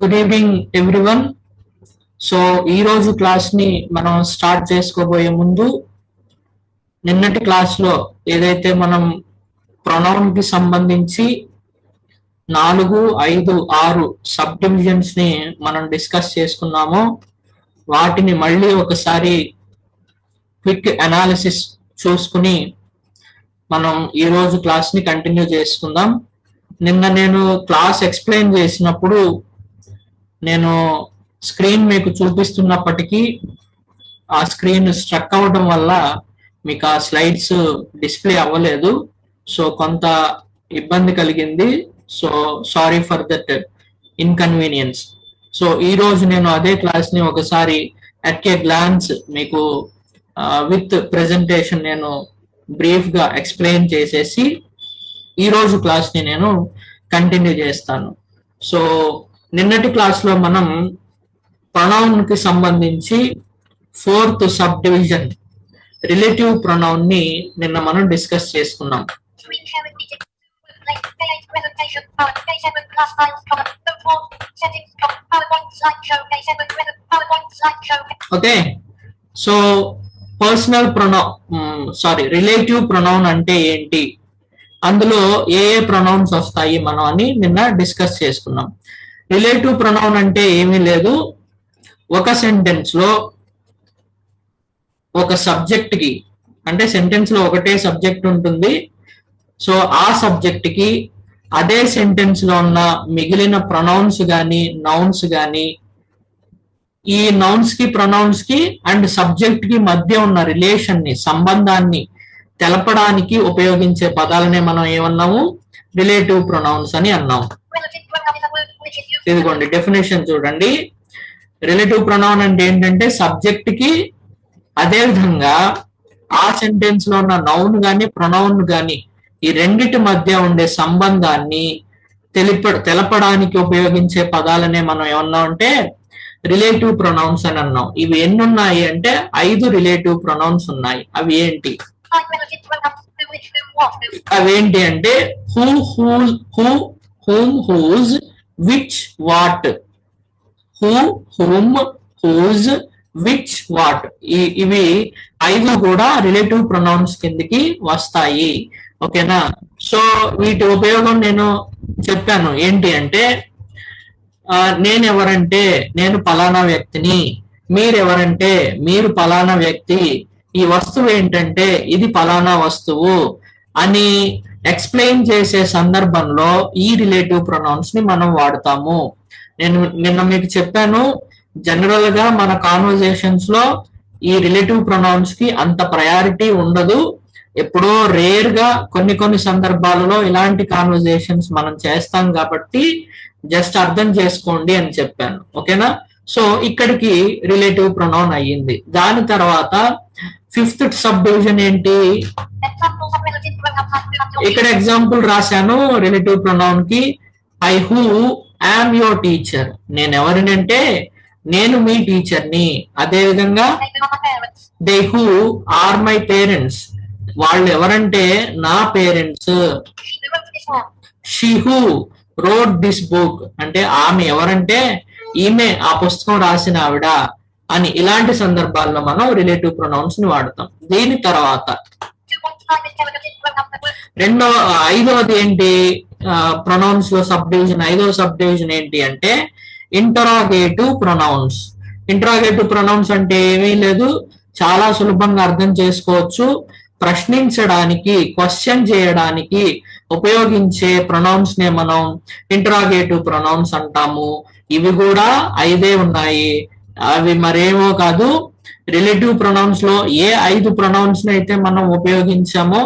Good evening everyone. So ఈ రోజు class ని మనం స్టార్ట్ చేసుకోబోయే ముందు నిన్నటి క్లాస్ లో ఏదైతే మనం ప్రొనౌన్ కి సంబంధించి 4, 5, 6 సబ్ డివిజన్స్ ని మనం డిస్కస్ చేసుకున్నామో వాటిని మళ్ళీ ఒకసారి క్విక్ అనాలిసిస్ చూసుకుని మనం ఈ రోజు క్లాస్ ని కంటిన్యూ చేసుకుందాం. నిన్న నేను క్లాస్ ఎక్స్ప్లెయిన్ చేసినప్పుడు నేను స్క్రీన్ మీకు చూపిస్తున్నప్పటికీ ఆ స్క్రీన్ స్ట్రక్ అవ్వడం వల్ల మీకు ఆ స్లైడ్స్ డిస్ప్లే అవ్వలేదు. సో కొంత ఇబ్బంది కలిగింది. So sorry for that inconvenience. So ఈ రోజు నేను అదే క్లాస్ ని ఒకసారి అట్ ఏ గ్లాన్స్ మీకు విత్ ప్రెజెంటేషన్ నేను బ్రీఫ్ గా ఎక్స్ప్లెయిన్ చేసేసి ఈ రోజు క్లాస్ ని నేను కంటిన్యూ చేస్తాను. సో నిన్నటి క్లాస్ లో మనం ప్రొనౌన్ కి సంబంధించి 4th sub division relative pronoun ని నిన్న మనం డిస్కస్ చేసుకున్నాం. Okay, so personal pronoun relative pronoun అంటే ఏంటి, అందులో ఏ ఏ ప్రొనౌన్స్ వస్తాయి మనం అని నిన్న డిస్కస్ చేసుకున్నాం. రిలేటివ్ ప్రొనౌన్ అంటే ఏమీ లేదు, ఒక సెంటెన్స్ లో ఒక సబ్జెక్ట్ కి, అంటే సెంటెన్స్ లో ఒకటే సబ్జెక్ట్ ఉంటుంది. సో ఆ సబ్జెక్ట్ కి అదే సెంటెన్స్ లో ఉన్న మిగిలిన ప్రొనౌన్స్ గాని నౌన్స్ గాని, ఈ నౌన్స్ కి ప్రొనౌన్స్ కి అండ్ సబ్జెక్ట్ కి మధ్య ఉన్న రిలేషన్ ని, సంబంధాన్ని తెలపడానికి ఉపయోగించే పదాలనే మనం ఏమన్నాము, రిలేటివ్ ప్రొనౌన్స్ అని అన్నాము. ఇదిగోండి డెఫినేషన్ చూడండి. రిలేటివ్ ప్రొనౌన్ అంటే ఏంటంటే సబ్జెక్ట్ కి అదే విధంగా ఆ సెంటెన్స్ లో ఉన్న నౌన్ గాని ప్రొనౌన్ గాని ఈ రెండిటి మధ్య ఉండే సంబంధాన్ని తెలపడానికి ఉపయోగించే పదాలనే మనం ఏమన్నా అంటే రిలేటివ్ ప్రొనౌన్స్ అని అన్నాం. ఇవి ఎన్ని ఉన్నాయి అంటే 5 రిలేటివ్ ప్రొనౌన్స్ ఉన్నాయి. అవి ఏంటి అంటే who, whom, whose, which, what. Who, whom, whose, which, what, ఇవి 5 కూడా రిలేటివ్ ప్రొనౌన్స్ కిందకి వస్తాయి. ఓకేనా? సో వీటి ఉపయోగం నేను చెప్పాను. ఏంటి అంటే నేను ఎవరంటే నేను పలానా వ్యక్తిని, మీరెవరంటే మీరు పలానా వ్యక్తి, ఈ వస్తువు ఏంటంటే ఇది పలానా వస్తువు అని ఎక్స్ప్లెయిన్ చేసే సందర్భంలో ఈ రిలేటివ్ ప్రొనౌన్స్ ని మనం వాడతాము. నేను నిన్న మీకు చెప్పాను, జనరల్ గా మన కాన్వర్జేషన్స్ లో ఈ రిలేటివ్ ప్రొనౌన్స్ కి అంత ప్రయారిటీ ఉండదు. ఎప్పుడో రేర్ గా కొన్ని సందర్భాలలో ఇలాంటి కాన్వర్జేషన్స్ మనం చేస్తాం కాబట్టి జస్ట్ అర్థం చేసుకోండి అని చెప్పాను. ఓకేనా? సో ఇక్కడికి రిలేటివ్ ప్రొనౌన్ అయ్యింది. దాని తర్వాత 5th సబ్ డివిజన్ ఏంటి, ఇక్కడ ఎగ్జాంపుల్ రాశాను రిలేటివ్ ప్రొనౌన్ కి. I who am your teacher, నేను ఎవరినంటే నేను మీ టీచర్ని. అదే విధంగా they who are my parents, వాళ్ళు ఎవరంటే నా parents. She who wrote this book, అంటే ఆమె ఎవరంటే ఈమె ఆ పుస్తకం రాసిన ఆవిడ అని. ఇలాంటి సందర్భాల్లో మనం రిలేటివ్ ప్రొనౌన్స్ ని వాడతాం. దీని తర్వాత 5వది ఏంటి ప్రొనౌన్స్ లో సబ్ డివిజన్, 5వ సబ్ డివిజన్ ఏంటి అంటే ఇంటరాగేటివ్ ప్రొనౌన్స్. ఇంటరాగేటివ్ ప్రొనౌన్స్ అంటే ఏమీ లేదు, చాలా సులభంగా అర్థం చేసుకోవచ్చు. ప్రశ్నించడానికి, క్వశ్చన్ చేయడానికి ఉపయోగించే ప్రొనౌన్స్ నే మనం ఇంటరాగేటివ్ ప్రొనౌన్స్ అంటాము. ఇవి కూడా 5 ఉన్నాయి. అవి మరేమో కాదు, రిలేటివ్ ప్రొనౌన్స్ లో ఏ 5 ప్రొనౌన్స్ అయితే మనం ఉపయోగించామో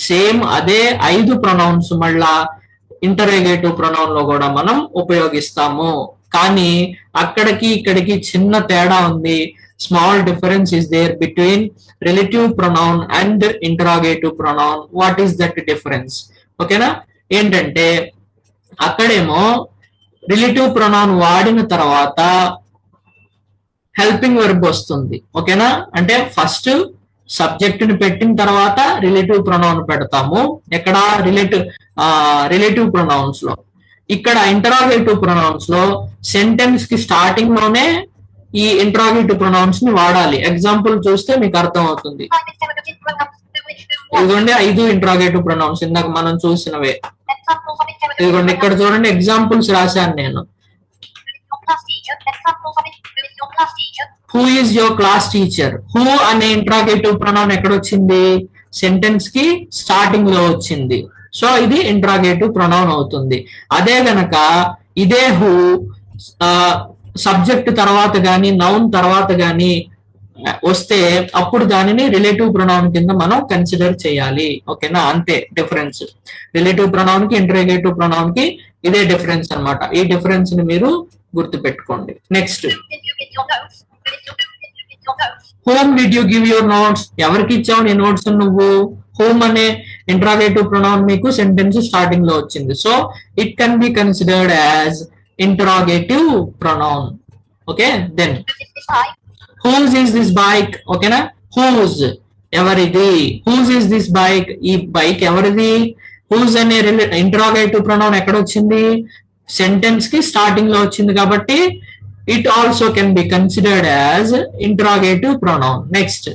సేమ్ అదే 5 ప్రొనౌన్స్ మళ్ళా ఇంటరాగేటివ్ ప్రొనౌన్ లో కూడా మనం ఉపయోగిస్తాము. కానీ అక్కడికి ఇక్కడికి చిన్న తేడా ఉంది. Small difference is there between relative pronoun and interrogative pronoun. What is that difference? ఓకేనా? ఏంటంటే అక్కడేమో రిలేటివ్ ప్రొనౌన్ వాడిన తర్వాత హెల్పింగ్ వర్బ్ వస్తుంది. ఓకేనా? అంటే ఫస్ట్ సబ్జెక్ట్ ని పెట్టిన తర్వాత రిలేటివ్ ప్రొనౌన్ పెడతాము. ఎక్కడ రిలేటివ్ ప్రొనౌన్స్ లో. ఇక్కడ ఇంటరాగేటివ్ ప్రొనౌన్స్ లో సెంటెన్స్ కి స్టార్టింగ్ లోనే ఈ ఇంటరాగేటివ్ ప్రొనౌన్స్ ని వాడాలి. ఎగ్జాంపుల్ చూస్తే మీకు అర్థం అవుతుంది. ఇదిగోండి 5 ఇంటరాగేటివ్ ప్రొనౌన్స్ ఇందాక మనం చూసినవే. ఇదిగోండి ఇక్కడ చూడండి ఎగ్జాంపుల్స్ రాశాను నేను. Who is your class teacher? Who అనే ఇంటరాగేటివ్ ప్రొనౌన్ ఎక్కడ వచ్చింది? సెంటెన్స్ కి స్టార్టింగ్ లో వచ్చింది. సో ఇది ఇంటరాగేటివ్ ప్రొనౌన్ అవుతుంది. అదే గనక ఇదే హూ సబ్జెక్ట్ తర్వాత గాని నౌన్ తర్వాత గాని వస్తే అప్పుడు దానిని రిలేటివ్ ప్రొనౌన్ కింద మనం కన్సిడర్ చేయాలి. ఓకేనా? అంతే డిఫరెన్స్. రిలేటివ్ ప్రొనౌన్ కి ఇంటరాగేటివ్ ప్రొనౌన్ కి ఇదే డిఫరెన్స్ అన్నమాట. ఈ డిఫరెన్స్ ని మీరు గుర్తు పెట్టుకోండి. Next, whom did you give your notes? ఎవరికి ఇచ్చావు నీ నోట్స్ నువ్వు? హోమ్ అనే ఇంటరాగేటివ్ ప్రొనౌన్ మీకు సెంటెన్స్ స్టార్టింగ్ లో వచ్చింది. So it can be considered as interrogative pronoun. Okay, then whose is this bike? ఓకేనా? whose ఎవరిది? whose is this bike? ఈ బైక్ ఎవరిది? whose అనే ఇంటరాగేటివ్ ప్రొనౌన్ ఎక్కడ వచ్చింది? సెంటెన్స్ కి స్టార్టింగ్ లో వచ్చింది కాబట్టి it also can be considered as interrogative pronoun. Next,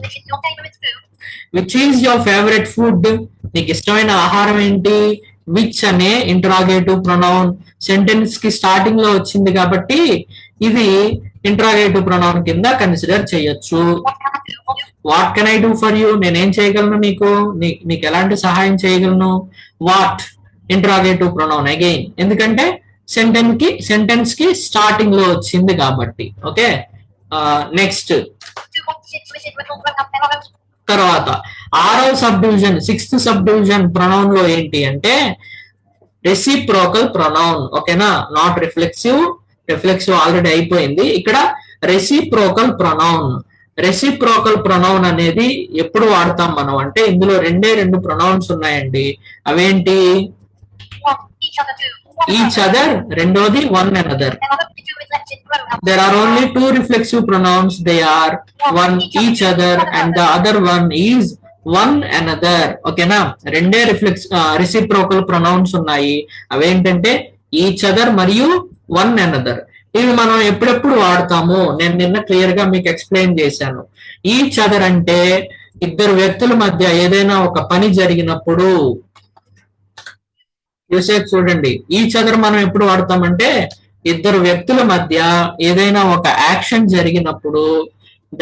which is your favourite food? నీకు ఇష్టమైన ఆహారం ఏంటి? విచ్ అనే ఇంటరాగేటివ్ ప్రొనౌన్ సెంటెన్స్ కి స్టార్టింగ్ లో వచ్చింది కాబట్టి ఇది ఇంటరాగేటివ్ ప్రొనౌన్ కింద కన్సిడర్ చేయొచ్చు. What can I do for you? నేనేం చేయగలను నీకు? నీకు ఎలాంటి సహాయం చేయగలను? వాట్ ఇంటరాగేటివ్ ప్రొనౌన్ అగైన్, ఎందుకంటే సెంటెన్స్ కి స్టార్టింగ్ లో వచ్చింది కాబట్టి. ఓకే, నెక్స్ట్ తర్వాత 6వ sub division 6th sub division pronoun లో ఏంటి అంటే రెసిప్రోకల్ ప్రొనౌన్. ఓకేనా? Not reflexive. రిఫ్లెక్సివ్ ఆల్రెడీ అయిపోయింది. ఇక్కడ రెసిప్రోకల్ ప్రొనౌన్. రెసిప్రోకల్ ప్రొనౌన్ అనేది ఎప్పుడు వాడతాం మనం అంటే ఇందులో రెండు ప్రొనౌన్స్ ఉన్నాయండి. అవేంటి? ఈచ్ అదర్, రెండోది one another. There are only 2 reflexive pronouns. They are one each other and the other one is one another. ఓకేనా? రెండే రెసిప్రోకల్ ప్రొనౌన్స్ ఉన్నాయి. అవేంటంటే ఈచ్ అదర్ మరియు వన్ అనదర్. ఇవి మనం ఎప్పుడెప్పుడు వాడతాము నేను నిన్న క్లియర్ గా మీకు ఎక్స్ప్లెయిన్ చేశాను. ఈచ్ అదర్ అంటే ఇద్దరు వ్యక్తుల మధ్య ఏదైనా ఒక పని జరిగినప్పుడు యూసేజ్ చూడండి. ఈచ్ అదర్ మనం ఎప్పుడు వాడతామంటే ఇద్దరు వ్యక్తుల మధ్య ఏదైనా ఒక యాక్షన్ జరిగినప్పుడు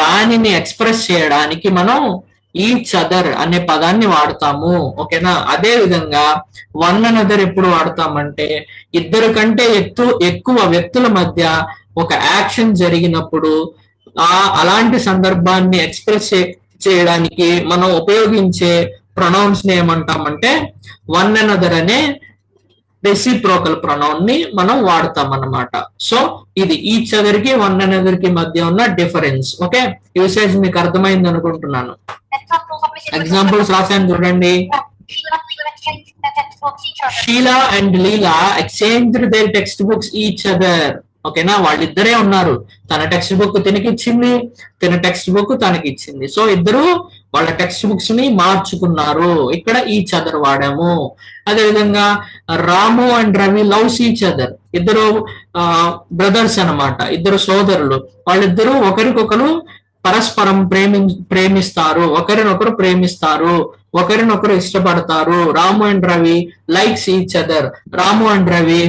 దానిని ఎక్స్ప్రెస్ చేయడానికి మనం ఈచ్ అదర్ అనే పదాన్ని వాడతాము. ఓకేనా? అదే విధంగా వన్ అనదర్ ఎప్పుడు వాడతామంటే ఇద్దరు కంటే ఎక్కువ వ్యక్తుల మధ్య ఒక యాక్షన్ జరిగినప్పుడు అలాంటి సందర్భాన్ని ఎక్స్ప్రెస్ చేయడానికి మనం ఉపయోగించే ప్రొనౌన్స్ ని ఏమంటామంటే వన్ అనదర్ అనే రెసిప్రోకల్ ప్రొనౌన్ ని మనం వాడతాం అన్నమాట. సో ఇది ఈచ్ అదర్ కి వన్ అనదర్ కి మధ్య ఉన్న డిఫరెన్స్. ఓకే, యూసేజ్ మీకు అర్థమైంది అనుకుంటున్నాను. ఎగ్జాంపుల్స్ రాశాను చూడండి. Sheela and Leela exchanged their textbooks each other. ఓకేనా? వాళ్ళిద్దరే ఉన్నారు. తన టెక్స్ట్ బుక్ తినకిచ్చింది, తన టెక్స్ట్ బుక్ తనకిచ్చింది. సో ఇద్దరు వాళ్ళ టెక్స్ట్ బుక్స్ ని మార్చుకున్నారు. ఇక్కడ ఈచ్ అదర్ వాడాము. అదే విధంగా Ramu and Ravi loves each other. ఇద్దరు బ్రదర్స్ అన్నమాట, ఇద్దరు సోదరులు. వాళ్ళిద్దరూ ఒకరికొకరు పరస్పరం ప్రేమిస్తారు, ఒకరినొకరు ప్రేమిస్తారు, ఒకరినొకరు ఇష్టపడతారు. Ramu and Ravi likes each other. Ramu and Ravi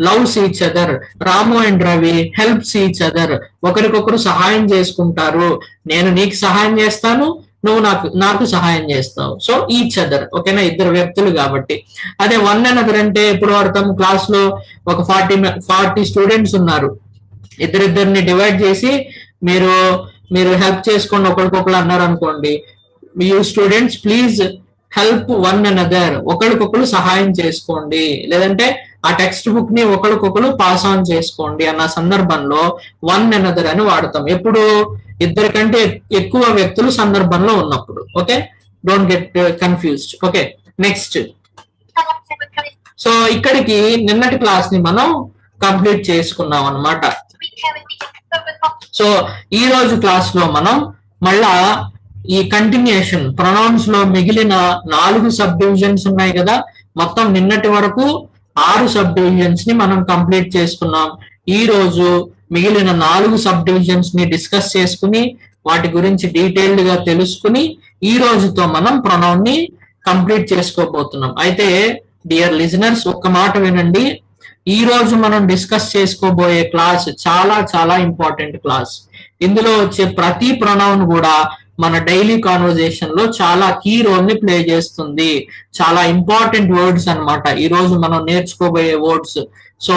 loves each other. Ramu and Ravi helps each other. ఒకరికొకరు సహాయం చేసుకుంటారు. నేను నీకు సహాయం చేస్తాను, నువ్వు నాకు సహాయం చేస్తావు. So each other. ఓకేనా? ఇద్దరు వ్యక్తులు కాబట్టి. అదే వన్ అనదర్ అంటే ఎప్పుడు వాడతాము? క్లాస్ లో ఒక 40 స్టూడెంట్స్ ఉన్నారు. ఇద్దరిద్దరిని డివైడ్ చేసి మీరు హెల్ప్ చేసుకోండి ఒకరికొకరు అన్నారు అనుకోండి. You students please help one another. ఒకరికొకరు సహాయం చేసుకోండి, లేదంటే ఆ టెక్స్ట్ బుక్ ని ఒకరికొకరు పాస్ ఆన్ చేసుకోండి అన్న సందర్భంలో వన్ అనదర్ అని వాడతాం. ఎప్పుడు? ఇద్దరు కంటే ఎక్కువ వ్యక్తులు సందర్భంలో ఉన్నప్పుడు. Okay, don't get confused. Okay, next. So ఇక్కడికి నిన్నటి క్లాస్ ని మనం కంప్లీట్ చేసుకున్నాం అన్నమాట. సో ఈ రోజు క్లాస్ లో మనం మళ్ళా ఈ కంటిన్యూషన్ ప్రొనౌన్స్ లో మిగిలిన 4 సబ్ డివిజన్స్ ఉన్నాయి కదా. మొత్తం నిన్నటి వరకు 6 సబ్ డివిజన్స్ ని మనం కంప్లీట్ చేసుకున్నాం. ఈ రోజు మిగిలిన 4 సబ్ డివిజన్స్ ని డిస్కస్ చేసుకుని వాటి గురించి డీటెయిల్డ్ గా తెలుసుకుని ఈ రోజుతో మనం ప్రొనౌన్ ని కంప్లీట్ చేసుకోబోతున్నాం. అయితే డియర్ లిజనర్స్, ఒక్క మాట వినండి. ఈ రోజు మనం డిస్కస్ చేసుకోబోయే క్లాస్ చాలా చాలా ఇంపార్టెంట్ క్లాస్. ఇందులో వచ్చే ప్రతి ప్రొనౌన్ కూడా మన డైలీ కాన్వర్జేషన్ లో చాలా కీ రోల్ ని ప్లే చేస్తుంది. చాలా ఇంపార్టెంట్ వర్డ్స్ అన్నమాట ఈ రోజు మనం నేర్చుకోబోయే వర్డ్స్. సో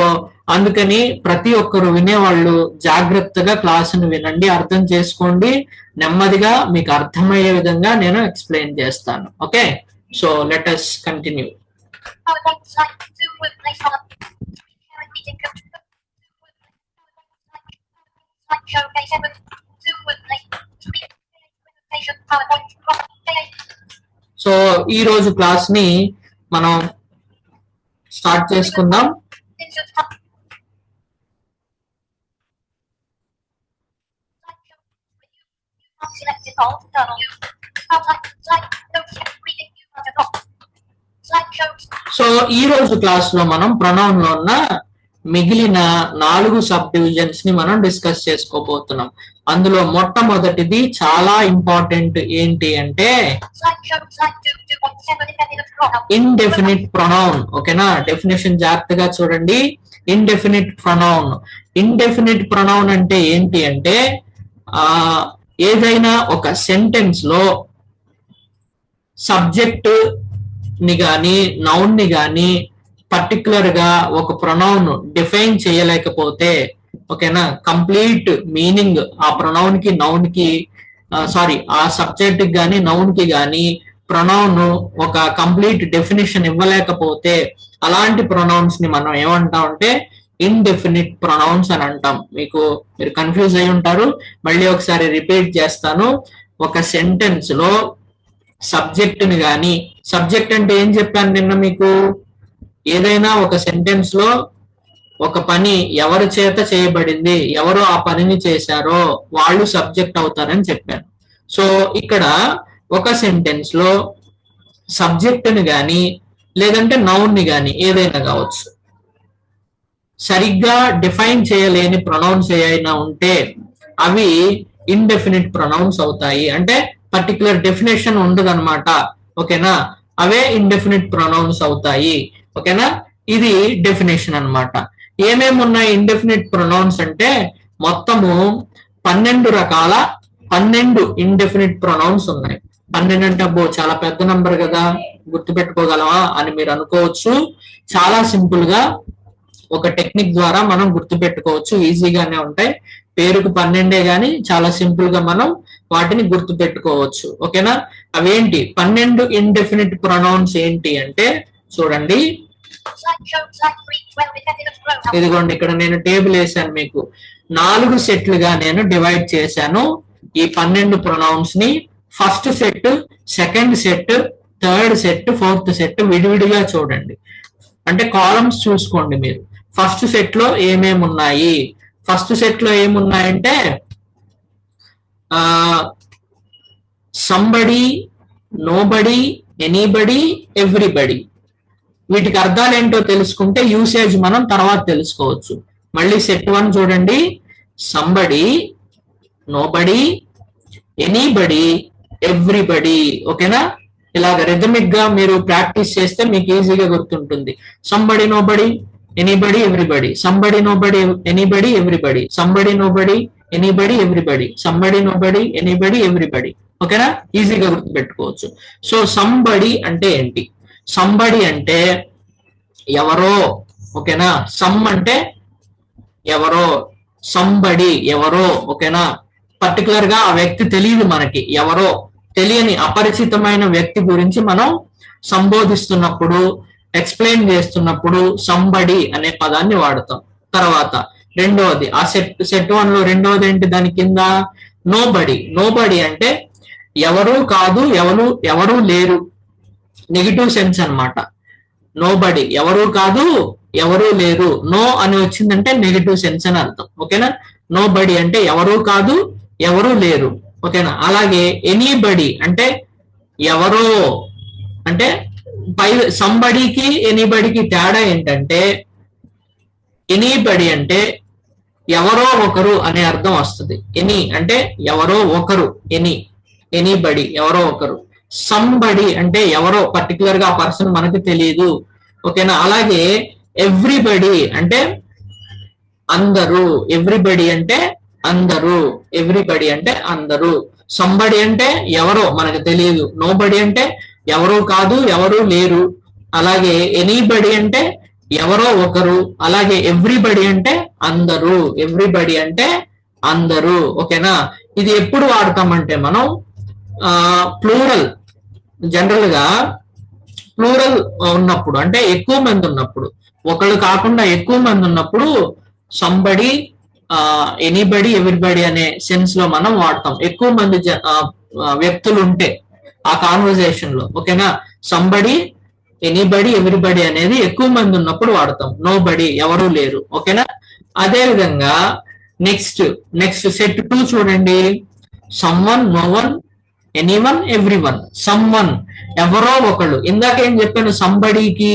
అందుకని ప్రతి ఒక్కరు వినేవాళ్ళు జాగ్రత్తగా క్లాసును వినండి, అర్థం చేసుకోండి. నెమ్మదిగా మీకు అర్థమయ్యే విధంగా నేను ఎక్స్ప్లెయిన్ చేస్తాను. Okay, so let us continue. So ఈ రోజు క్లాస్ ని మనం స్టార్ట్ చేసుకుందాం. సో ఈ రోజు క్లాస్ లో మనం ప్రొనౌన్ లో ఉన్న మిగిలిన 4 సబ్ డివిజన్స్ ని మనం డిస్కస్ చేసుకోబోతున్నాం. అందులో మొట్టమొదటిది చాలా ఇంపార్టెంట్ ఏంటి అంటే ఇండెఫినిట్ ప్రొనౌన్. ఓకేనా, డెఫినేషన్ జాగ్రత్తగా చూడండి. Indefinite pronoun. ఇండెఫినిట్ ప్రొనౌన్ అంటే ఏంటి అంటే ఏదైనా ఒక సెంటెన్స్ లో సబ్జెక్ట్ ని గాని నౌన్ ని గాని పర్టికులర్ గా ఒక ప్రొనౌన్ డిఫైన్ చేయలేకపోతే, ఓకేనా, కంప్లీట్ మీనింగ్ ఆ ప్రొనౌన్ కి నౌన్ కి ఆ సబ్జెక్ట్ కి గాని నౌన్ కి గాని ప్రొనౌన్ ఒక కంప్లీట్ డెఫినేషన్ ఇవ్వలేకపోతే అలాంటి ప్రొనౌన్స్ ని మనం ఏమంటాం అంటే ఇండెఫినిట్ ప్రొనౌన్స్ అని అంటాం. మీరు కన్ఫ్యూజ్ అయి ఉంటారు, మళ్ళీ ఒకసారి రిపీట్ చేస్తాను. ఒక సెంటెన్స్ లో సబ్జెక్ట్ ని గాని, సబ్జెక్ట్ అంటే ఏం చెప్పాను నిన్న మీకు, ఏదైనా ఒక సెంటెన్స్ లో ఒక పని ఎవరి చేత చేయబడింది, ఎవరు ఆ పనిని చేశారో వాళ్ళు సబ్జెక్ట్ అవుతారని చెప్పాను. సో ఇక్కడ ఒక సెంటెన్స్ లో సబ్జెక్ట్ ని గాని లేదంటే నౌన్ ని గాని ఏదైనా కావచ్చు, సరిగ్గా డిఫైన్ చేయలేని ప్రొనౌన్స్ ఏమైనా ఉంటే అవి ఇండెఫినిట్ ప్రొనౌన్స్ అవుతాయి. అంటే పర్టికులర్ డెఫినేషన్ ఉండదు అనమాట. ఓకేనా, అవే ఇండెఫినిట్ ప్రొనౌన్స్ అవుతాయి. ఓకేనా, ఇది డెఫినేషన్ అన్నమాట. ఏమేమి ఉన్నాయి ఇండెఫినిట్ ప్రొనౌన్స్ అంటే మొత్తము 12 ఇండెఫినిట్ ప్రొనౌన్స్ ఉన్నాయి. 12 అంటే అబ్బో చాలా పెద్ద నంబర్ కదా, గుర్తుపెట్టుకోగలమా అని మీరు అనుకోవచ్చు. చాలా సింపుల్ గా ఒక టెక్నిక్ ద్వారా మనం గుర్తుపెట్టుకోవచ్చు, ఈజీగానే ఉంటాయి. పేరుకు 12 గాని చాలా సింపుల్ గా మనం వాటిని గుర్తు పెట్టుకోవచ్చు. ఓకేనా, అవేంటి 12 ఇండెఫినిట్ ప్రొనౌన్స్ ఏంటి అంటే చూడండి. ఇదిగోండి, ఇక్కడ నేను టేబుల్ వేసాను, మీకు 4 సెట్లుగా నేను డివైడ్ చేశాను ఈ 12 ప్రొనౌన్స్ ని. First set, second set, third set, fourth set విడివిడిగా చూడండి. అంటే కాలమ్స్ చూసుకోండి మీరు. ఫస్ట్ సెట్ లో ఏమేమి ఉన్నాయి, ఫస్ట్ సెట్ లో ఏమున్నాయంటే సంబడి, నోబడి, ఎనీబడి, ఎవ్రీబడి. వీటికి అర్థాలు ఏంటో తెలుసుకుంటే యూసేజ్ మనం తర్వాత తెలుసుకోవచ్చు. మళ్ళీ సెట్ 1 చూడండి. Somebody, nobody, anybody, everybody. ఓకేనా, ఇలాగ రిథమిక్ గా మీరు ప్రాక్టీస్ చేస్తే మీకు ఈజీగా గుర్తుంటుంది. Somebody, nobody, anybody, everybody. Somebody, nobody, anybody, everybody. Somebody, nobody, anybody, everybody. Somebody, nobody, anybody, everybody. ఓకేనా, ఈజీగా గుర్తుపెట్టుకోవచ్చు. సో సంబడి అంటే ఏంటి? సంబడి అంటే ఎవరో. ఓకేనా, సమ్ అంటే ఎవరో, సంబడి ఎవరో. ఓకేనా, పర్టికులర్ గా ఆ వ్యక్తి తెలియదు మనకి, ఎవరో తెలియని అపరిచితమైన వ్యక్తి గురించి మనం సంబోధిస్తున్నప్పుడు, ఎక్స్ప్లెయిన్ చేస్తున్నప్పుడు సంబడి అనే పదాన్ని వాడతాం. తర్వాత రెండవది, ఆ సెట్ 1 లో రెండవది ఏంటి దాని కింద? నోబడి. నోబడి అంటే ఎవరు కాదు, ఎవరు లేరు, నెగిటివ్ సెన్స్ అన్నమాట. నోబడి ఎవరు కాదు, ఎవరు లేరు. నో అని వచ్చిందంటే నెగిటివ్ సెన్స్ అని అర్థం. ఓకేనా, నోబడి అంటే ఎవరు కాదు, ఎవరు లేరు. ఓకేనా, అలాగే ఎనీబడి అంటే ఎవరో, అంటే సంబడికి ఎనీబడికి తేడా ఏంటంటే, ఎనీబడి అంటే ఎవరో ఒకరు అనే అర్థం వస్తుంది. ఎనీ అంటే ఎవరో ఒకరు, ఎనీబడి ఎవరో ఒకరు. సంబడి అంటే ఎవరో పర్టికులర్ గా ఆ పర్సన్ మనకి తెలియదు. ఓకేనా. అలాగే ఎవ్రీబడి అంటే అందరూ, ఎవ్రీబడి అంటే అందరూ, ఎవ్రీబడి అంటే అందరూ. సంబడి అంటే ఎవరో మనకు తెలియదు. నోబడి అంటే ఎవరు కాదు, ఎవరు లేరు. అలాగే ఎనీబడి అంటే ఎవరో ఒకరు. అలాగే ఎవ్రీబడి అంటే అందరూ, ఎవ్రీబడి అంటే అందరూ. ఓకేనా. ఇది ఎప్పుడు వాడతామంటే మనం ప్లూరల్, జనరల్ గా ప్లూరల్ ఉన్నప్పుడు, అంటే ఎక్కువ మంది ఉన్నప్పుడు, ఒకళ్ళు కాకుండా ఎక్కువ మంది ఉన్నప్పుడు సంబడి, ఎనీబడి, ఎవ్రీబడి అనే సెన్స్ లో మనం వాడతాం. ఎక్కువ మంది వ్యక్తులు ఉంటే ఆ కాన్వర్జేషన్ లో. ఓకేనా. సంబడి, ఎనీబడి, ఎవ్రీబడి అనేది ఎక్కువ మంది ఉన్నప్పుడు వాడతాం. నోబడి ఎవరు లేరు. ఓకేనా. అదే విధంగా నెక్స్ట్ సెట్ 2 చూడండి. Someone, no one, anyone, everyone. Someone ఎవరో ఒకళ్ళు. ఇందాక ఏం చెప్పాను, సంబడికి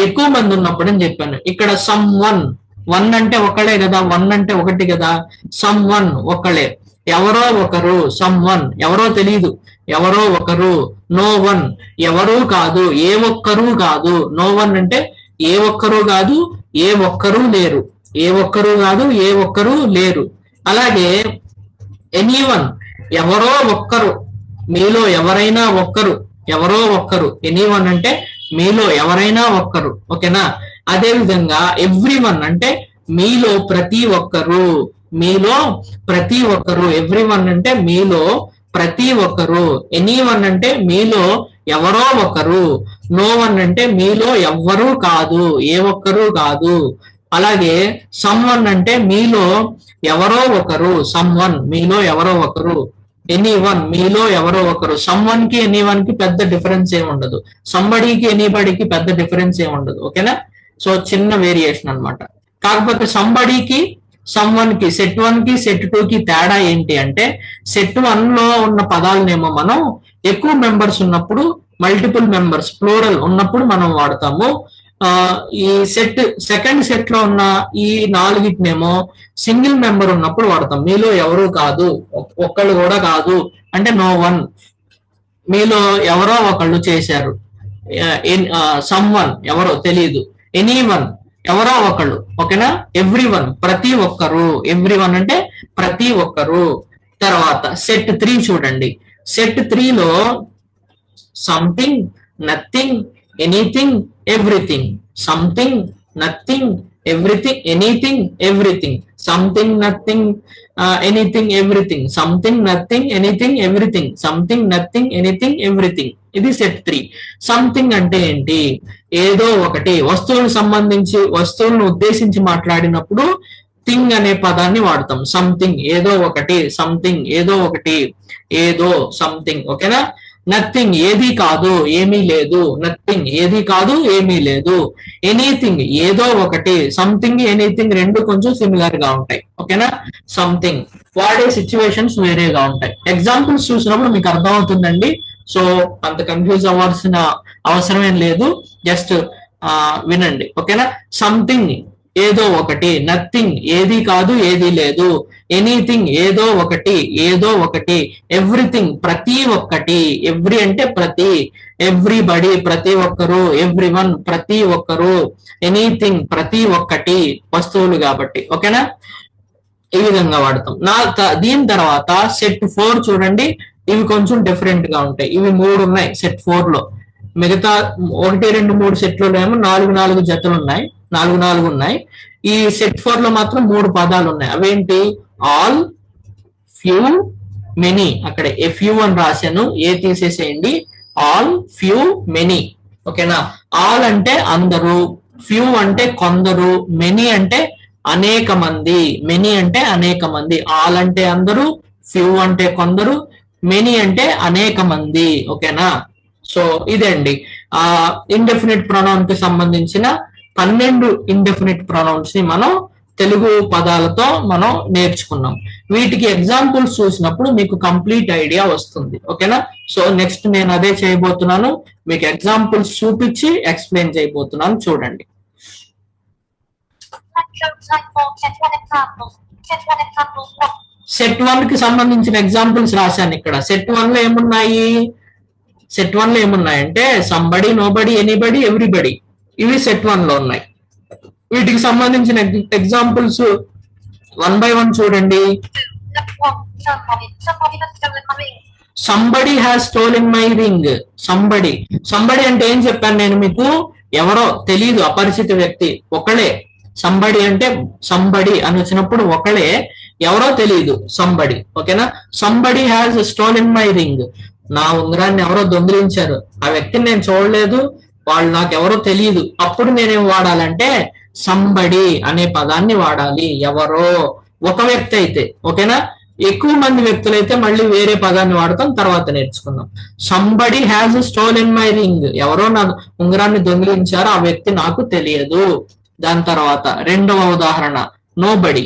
ఎక్కువ మంది ఉన్నప్పుడు అని చెప్పాను. ఇక్కడ సమ్వన్, వన్ అంటే ఒకళ్ళే కదా, వన్ అంటే ఒకటి కదా. సమ్వన్ ఒకళ్ళే, ఎవరో ఒకరు. సమ్వన్ ఎవరో తెలియదు, ఎవరో ఒకరు. నో వన్ ఎవరూ కాదు, ఏ ఒక్కరూ కాదు. నో వన్ అంటే ఏ ఒక్కరూ కాదు, ఏ ఒక్కరూ లేరు. ఏ ఒక్కరూ కాదు, ఏ ఒక్కరూ లేరు. అలాగే ఎనీవన్ ఎవరో ఒక్కరు, మీలో ఎవరైనా ఒక్కరు, ఎవరో ఒక్కరు. ఎనీవన్ అంటే మీలో ఎవరైనా ఒక్కరు. ఓకేనా. అదే విధంగా ఎవ్రీవన్ అంటే మీలో ప్రతి ఒక్కరు, మీలో ప్రతి ఒక్కరు. ఎవ్రీవన్ అంటే మీలో ప్రతి ఒక్కరు. ఎనీవన్ అంటే మీలో ఎవరో ఒకరు. నో వన్ అంటే మీలో ఎవ్వరూ కాదు, ఏ ఒక్కరూ కాదు. అలాగే సమ్వన్ అంటే మీలో ఎవరో ఒకరు. సమ్వన్ మీలో ఎవరో ఒకరు. ఎనీవన్ మీలో ఎవరో ఒకరు. సమ్వన్ కి ఎనీవన్ కి పెద్ద డిఫరెన్స్ ఏమి ఉండదు. సంబడికి ఎనీబడికి పెద్ద డిఫరెన్స్ ఏమి ఉండదు. ఓకేనా. సో చిన్న వేరియేషన్ అన్నమాట. కాకపోతే సంబడికి, సమ్వన్ కి, సెట్ 1 కి సెట్ 2 కి తేడా ఏంటి అంటే, సెట్ 1 లో ఉన్న పదాలనేమో మనం ఎక్కువ మెంబర్స్ ఉన్నప్పుడు, మల్టిపుల్ మెంబర్స్ ప్లూరల్ ఉన్నప్పుడు మనం వాడతాము. ఈ సెకండ్ సెట్ లో ఉన్న ఈ 4టినేమో సింగిల్ మెంబర్ ఉన్నప్పుడు వాడతాం. మీలో ఎవరు కాదు, ఒక్కళ్ళు కూడా కాదు అంటే నో వన్. మీలో ఎవరో ఒకళ్ళు చేశారు. సమ్వన్ ఎవరో తెలియదు. ఎనీవన్ ఎవరో ఒకళ్ళు. ఓకేనా. ఎవ్రీవన్ ప్రతి ఒక్కరు. ఎవ్రీవన్ అంటే ప్రతి ఒక్కరు. తర్వాత సెట్ 3 చూడండి. సెట్ 3 లో something, nothing, anything, everything. Something, nothing, everything, anything, everything. Something, nothing, anything, everything. Something, nothing, anything, everything. Something, nothing, anything, everything. ఇది సెట్ 3. సంథింగ్ అంటే ఏంటి? ఏదో ఒకటి. వస్తువులకు సంబంధించి, వస్తువులను ఉద్దేశించి మాట్లాడినప్పుడు థింగ్ అనే పదాన్ని వాడతాం. సంథింగ్ ఏదో ఒకటి, సంథింగ్ ఏదో ఒకటి, ఏదో సంథింగ్. ఓకేనా. నథింగ్ ఏది కాదు, ఏమీ లేదు. నథింగ్ ఏది కాదు, ఏమీ లేదు. ఎనీథింగ్ ఏదో ఒకటి. సంథింగ్, ఎనీథింగ్ రెండు కొంచెం సిమిలర్ గా ఉంటాయి. ఓకేనా. సంథింగ్ వాడే సిచ్యువేషన్స్ వేరేగా ఉంటాయి. ఎగ్జాంపుల్స్ చూసినప్పుడు మీకు అర్థమవుతుందండి. సో అంత కన్ఫ్యూజ్ అవ్వాల్సిన అవసరం ఏం లేదు. జస్ట్ వినండి. ఓకేనా. సంథింగ్ ఏదో ఒకటి. నథింగ్ ఏది కాదు, ఏది లేదు. ఎనీథింగ్ ఏదో ఒకటి, ఏదో ఒకటి. ఎవ్రీథింగ్ ప్రతి ఒక్కటి. ఎవ్రీ అంటే ప్రతి. ఎవ్రీబడి ప్రతి ఒక్కరు. ఎవ్రీవన్ ప్రతి ఒక్కరు. ఎనీథింగ్ ప్రతి ఒక్కటి, వస్తువులు కాబట్టి. ఓకేనా. ఈ విధంగా వాడతాం. దీని తర్వాత సెట్ 4 చూడండి. ఇవి కొంచెం డిఫరెంట్ గా ఉంటాయి. ఇవి 3 ఉన్నాయి సెట్ 4 లో. మిగతా 1, 2, 3 సెట్లో ఏమో 4 జతలు ఉన్నాయి, 4 ఉన్నాయి. ఈ సెట్ 4 లో మాత్రం 3 పదాలు ఉన్నాయి. అవేంటి? All, few, many. అక్కడ ఫ్యూ అని రాశాను, ఏ తీసేసేయండి. All, few, many. ఓకేనా. ఆల్ అంటే అందరూ, ఫ్యూ అంటే కొందరు, మెనీ అంటే అనేక మంది. మెనీ అంటే అనేక మంది. ఆల్ అంటే అందరూ, ఫ్యూ అంటే కొందరు, మెనీ అంటే అనేక మంది. ఓకేనా. సో ఇదండి ఇండెఫినిట్ ప్రొనౌన్ కి సంబంధించిన 12 ఇండెఫినిట్ ప్రొనౌన్స్ ని మనం తెలుగు పదాలతో మనం నేర్చుకున్నాం. వీటికి ఎగ్జాంపుల్స్ చూసినప్పుడు మీకు కంప్లీట్ ఐడియా వస్తుంది. ఓకేనా? సో నెక్స్ట్ నేను అదే చేయబోతున్నాను, మీకు ఎగ్జాంపుల్స్ చూపించి ఎక్స్ప్లెయిన్ చేయబోతున్నాను. చూడండి. సెట్ 1 కి సంబంధించిన ఎగ్జాంపుల్స్ రాశాను ఇక్కడ. సెట్ 1 లో ఏమున్నాయి? సెట్ 1 లో ఏమున్నాయంటే సంబడి, నోబడి, ఎనీబడి, ఎవ్రీబడి. ఇవి సెట్ 1 లో ఉన్నాయి. వీటికి సంబంధించిన ఎగ్జాంపుల్స్ 1 by 1 చూడండి. Somebody has stolen my ring. Somebody, somebody అంటే ఏం చెప్పాను నేను మీకు? ఎవరో తెలియదు, అపరిచిత వ్యక్తి, ఒకడే. సంబడి అంటే సంబడి అని వచ్చినప్పుడు ఒకడే, ఎవరో తెలియదు, సంబడి. ఓకేనా? Somebody has stolen my ring. నా ఉంగరాన్ని ఎవరో దొంగిలించారు, ఆ వ్యక్తిని నేను చూడలేదు, వాళ్ళు నాకు ఎవరో తెలియదు. అప్పుడు నేనేం వాడాలంటే సంబడి అనే పదాన్ని వాడాలి. ఎవరో, ఒక వ్యక్తి అయితే. ఓకేనా? ఎక్కువ మంది వ్యక్తులైతే మళ్ళీ వేరే పదాన్ని వాడతాం, తర్వాత నేర్చుకుందాం. Somebody has stolen my ring. ఎవరో నా ఉంగరాన్ని దొంగిలించారు, ఆ వ్యక్తి నాకు తెలియదు. దాని తర్వాత రెండవ ఉదాహరణ nobody.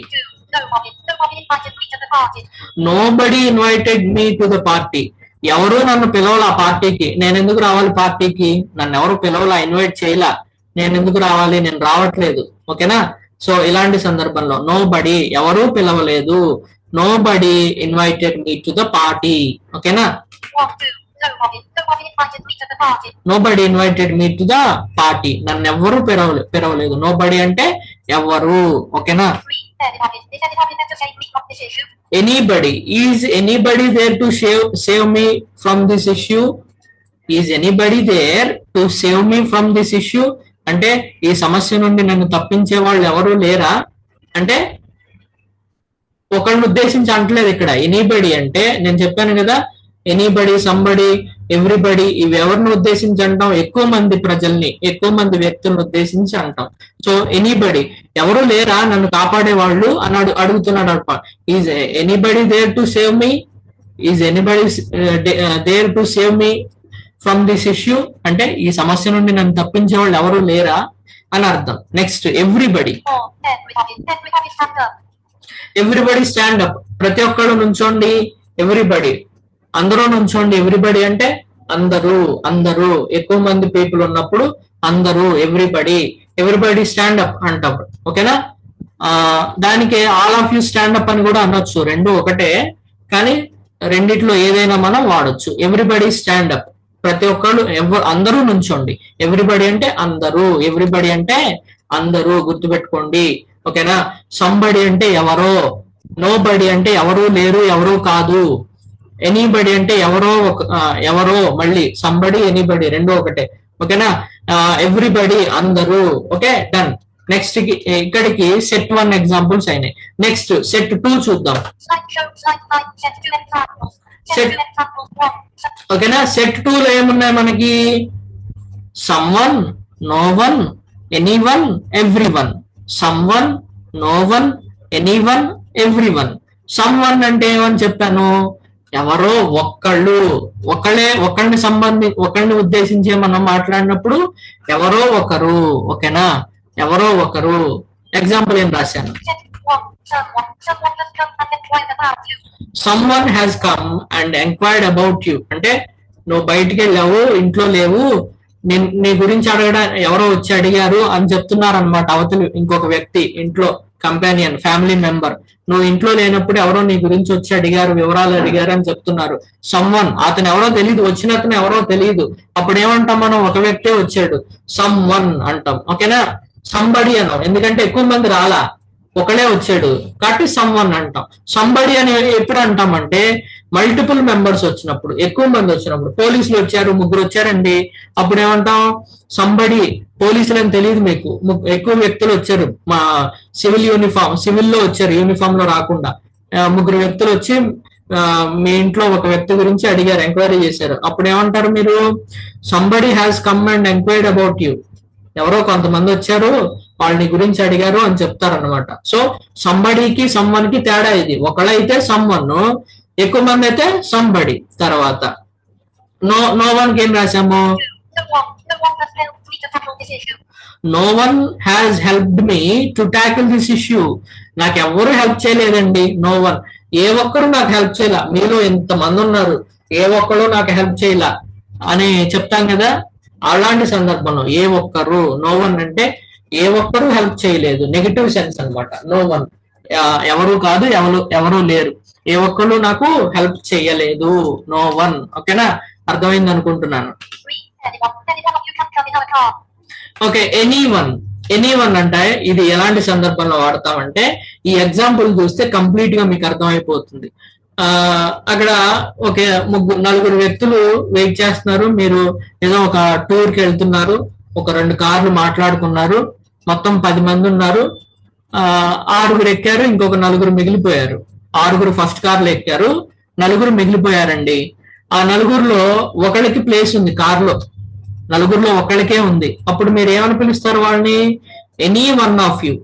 Nobody invited me to the party. ఎవరు నన్ను పిలవాల ఆ పార్టీకి, నేను ఎందుకు రావాలి పార్టీకి? నన్ను ఎవరు పిలవాల, ఇన్వైట్ చేయలా, నేను ఎందుకు రావాలి, నేను రావట్లేదు. ఓకేనా? సో ఇలాంటి సందర్భంలో నోబడి, ఎవరు పిలవలేదు. Nobody invited me to the party. ఓకేనా? Nobody invited me to the party. నన్ను ఎవరు పిలవలేదు. నోబడి అంటే ఎవరు. ఓకేనా? Anybody. Is anybody there to save me from this issue? Is anybody there to save me from this issue అంటే ఈ సమస్య నుండి నన్ను తప్పించే వాళ్ళు ఎవరు లేరా అంటే ఒకళ్ళని ఉద్దేశించి అంటలేదు ఇక్కడ. ఎనీబడి అంటే నేను చెప్పాను కదా, ఎనీబడి, సంబడి, ఎవ్రీబడి, ఇవి ఎవరిని ఉద్దేశించి అంటాం? ఎక్కువ మంది ప్రజల్ని, ఎక్కువ మంది వ్యక్తులను ఉద్దేశించి అంటాం. సో ఎనీబడి, ఎవరు లేరా నన్ను కాపాడే వాళ్ళు అని అడుగుతున్నాడు అప్ప. Is anybody there to save me? Is anybody there to save me from this issue అంటే ఈ సమస్య నుండి నన్ను తప్పించే వాళ్ళు ఎవరు లేరా అని అర్థం. Next everybody. Everybody stand up. ప్రతి ఒక్కరు నుంచోండి. ఎవ్రీబడి, అందరూ నుంచోండి. ఎవ్రీబడి అంటే అందరూ, అందరూ, ఎక్కువ మంది పీపుల్ ఉన్నప్పుడు అందరూ, ఎవ్రీబడి. ఎవ్రీబడి స్టాండ్ అప్ అంటాం. ఓకేనా? దానికి all of you stand up అని కూడా అనొచ్చు, రెండు ఒకటే, కానీ రెండిట్లో ఏదైనా మనం వాడొచ్చు. ఎవ్రీబడి స్టాండ్ అప్, ప్రతి ఒక్కళ్ళు, అందరూ నుంచోండి. ఎవ్రీబడి అంటే అందరూ, ఎవ్రీబడి అంటే అందరూ, గుర్తుపెట్టుకోండి. ఓకేనా? సంబడి అంటే ఎవరో, నోబడి అంటే ఎవరు లేరు, ఎవరు కాదు, ఎనీబడి అంటే ఎవరో ఎవరో, మళ్ళీ సంబడి, ఎనీబడి రెండు ఒకటే. ఓకేనా? ఎవ్రీబడి అందరూ. Okay, done. నెక్స్ట్ ఇక్కడికి సెట్ 1 ఎగ్జాంపుల్స్ అయినాయి. నెక్స్ట్ సెట్ 2 చూద్దాం. ఓకేనా? సెట్ 2 లో ఏమున్నాయి మనకి? Someone, no one, anyone, everyone. Someone, no one, anyone, everyone. Someone అంటే ఏమని చెప్పాను? ఎవరో ఒక్కళ్ళు, ఒకళ్ళని ఉద్దేశించి మనం మాట్లాడినప్పుడు ఎవరో ఒకరు. ఓకేనా? ఎవరో ఒకరు. ఎగ్జాంపుల్ ఏం రాశాను? someone has come and enquired about you అంటే నువ్వు బయటికి వెళ్ళావు, ఇంట్లో లేవు, నీ గురించి అడగడానికి ఎవరో వచ్చి అడిగారు అని చెప్తున్నారు అనమాట. అవతలి ఇంకొక వ్యక్తి, ఇంట్లో కంపానియన్, ఫ్యామిలీ మెంబర్, నువ్వు ఇంట్లో లేనప్పుడు ఎవరో నీ గురించి వచ్చి అడిగారు, వివరాలు అడిగారు అని చెప్తున్నారు. సమ్వన్, అతను ఎవరో తెలియదు, వచ్చిన అతను ఎవరో తెలియదు. అప్పుడు ఏమంటాం మనం? ఒక వ్యక్తే వచ్చాడు, సమ్వన్ అంటాం. ఓకేనా? సంబడి అన్నాం, ఎందుకంటే ఎక్కువ మంది రాలా, ఒకడే వచ్చాడు కాబట్టి సమ్వన్ అంటాం. సంబడి అని ఎప్పుడు అంటామంటే మల్టిపుల్ మెంబర్స్ వచ్చినప్పుడు, ఎక్కువ మంది వచ్చినప్పుడు. పోలీసులు వచ్చారు, ముగ్గురు వచ్చారండి, అప్పుడు ఏమంటాం? సంబడి. పోలీసులు అని తెలియదు మీకు, ఎక్కువ వ్యక్తులు వచ్చారు, మా సివిల్లో వచ్చారు, యూనిఫామ్ లో రాకుండా ముగ్గురు వ్యక్తులు వచ్చి మీ ఇంట్లో ఒక వ్యక్తి గురించి అడిగారు, ఎంక్వైరీ చేశారు. అప్పుడు ఏమంటారు మీరు? Somebody has come and enquired about you. ఎవరో కొంతమంది వచ్చారు, వాళ్ళని గురించి అడిగారు అని చెప్తారనమాట. సో సంబడికి సమ్వన్ కి తేడా ఇది. ఒకళ్ళైతే సమ్వన్, ఎక్కువ మంది అయితే సంబడి. తర్వాత నో వన్ కి ఏం రాసాము? No one has helped me to tackle this issue. నాకు ఎవరు హెల్ప్ చేయలేదండి. నో వన్, ఏ ఒక్కరు నాకు హెల్ప్ చేయాల. మీలో ఎంతమంది ఉన్నారు, ఏ ఒక్కరు నాకు హెల్ప్ చేయాల అని చెప్తాం కదా. అలాంటి సందర్భంలో ఏ ఒక్కరు, నో వన్ అంటే ఏ ఒక్కరు హెల్ప్ చేయలేదు, నెగిటివ్ సెన్స్ అనమాట. నో వన్, ఎవరు కాదు, ఎవరు లేరు, ఏ ఒక్కరు నాకు హెల్ప్ చేయలేదు. No one. ఓకేనా, అర్థమైంది అనుకుంటున్నాను. ఓకే, ఎనీవన్ అంటే ఇది ఎలాంటి సందర్భంలో వాడతామంటే, ఈ ఎగ్జాంపుల్ చూస్తే కంప్లీట్ గా మీకు అర్థమైపోతుంది. అక్కడ ఓకే, నలుగురు వ్యక్తులు వెయిట్ చేస్తున్నారు. మీరు ఏదో ఒక టూర్ కి వెళ్తున్నారు, ఒక 2 కార్లు మాట్లాడుకున్నారు, మొత్తం 10 మంది ఉన్నారు. 6 ఎక్కారు, ఇంకొక 4 మిగిలిపోయారు. 6 ఫస్ట్ కార్లు ఎక్కారు, 4 మిగిలిపోయారండి. ఆ 4లో ఒకళ్ళకి ప్లేస్ ఉంది కార్లో, 4లో ఒకళ్ళకే ఉంది. అప్పుడు మీరు ఏమని పిలుస్తారు వాళ్ళని? ఎనీ వన్ ఆఫ్ యూ,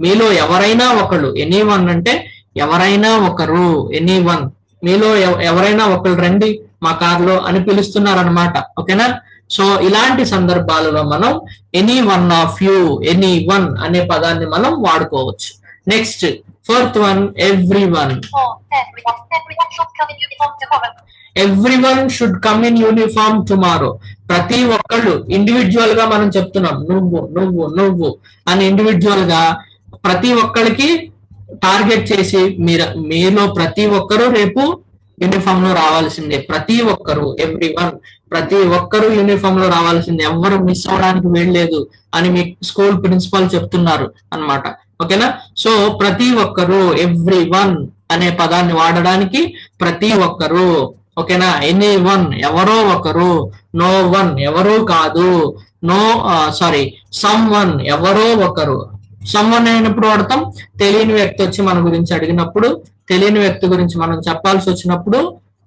మీలో ఎవరైనా ఒకళ్ళు. ఎనీ వన్ అంటే ఎవరైనా ఒకరు. ఎనీ వన్, మీలో ఎవరైనా ఒకళ్ళు రండి మా కార్లో అని పిలుస్తున్నారు అనమాట. ఓకేనా. సో ఇలాంటి సందర్భాలలో మనం any one of you, any one అనే పదాన్ని మనం వాడుకోవచ్చు. Next 4th one, every one. Everyone should come in uniform tomorrow. ప్రతి ఒక్కళ్ళు, ఇండివిజువల్ గా మనం చెప్తున్నాం, నువ్వు నువ్వు నువ్వు అని ఇండివిజువల్ గా ప్రతి ఒక్కరికి టార్గెట్ చేసి మీలో ప్రతి ఒక్కరూ రేపు యూనిఫామ్ లో రావాల్సిందే. ప్రతి ఒక్కరు, ఎవ్రీవన్, ప్రతి ఒక్కరు యూనిఫామ్ లో రావాల్సిందే, ఎవరు మిస్ అవడానికి వీల్లేదు అని మీ స్కూల్ ప్రిన్సిపాల్ చెప్తున్నారు అన్నమాట. ఓకేనా. సో ప్రతి ఒక్కరు, ఎవ్రీవన్ అనే పదాన్ని వాడడానికి ప్రతి ఒక్కరు. ఓకేనా. ఎనీ వన్, ఎవరో ఒకరు. నో వన్, ఎవరూ కాదు. సమ్ వన్, ఎవరో ఒకరు. సమ్ వన్ అయినప్పుడు వాడతాం, తెలియని వ్యక్తి వచ్చి మన గురించి అడిగినప్పుడు, తెలియని వ్యక్తి గురించి మనం చెప్పాల్సి వచ్చినప్పుడు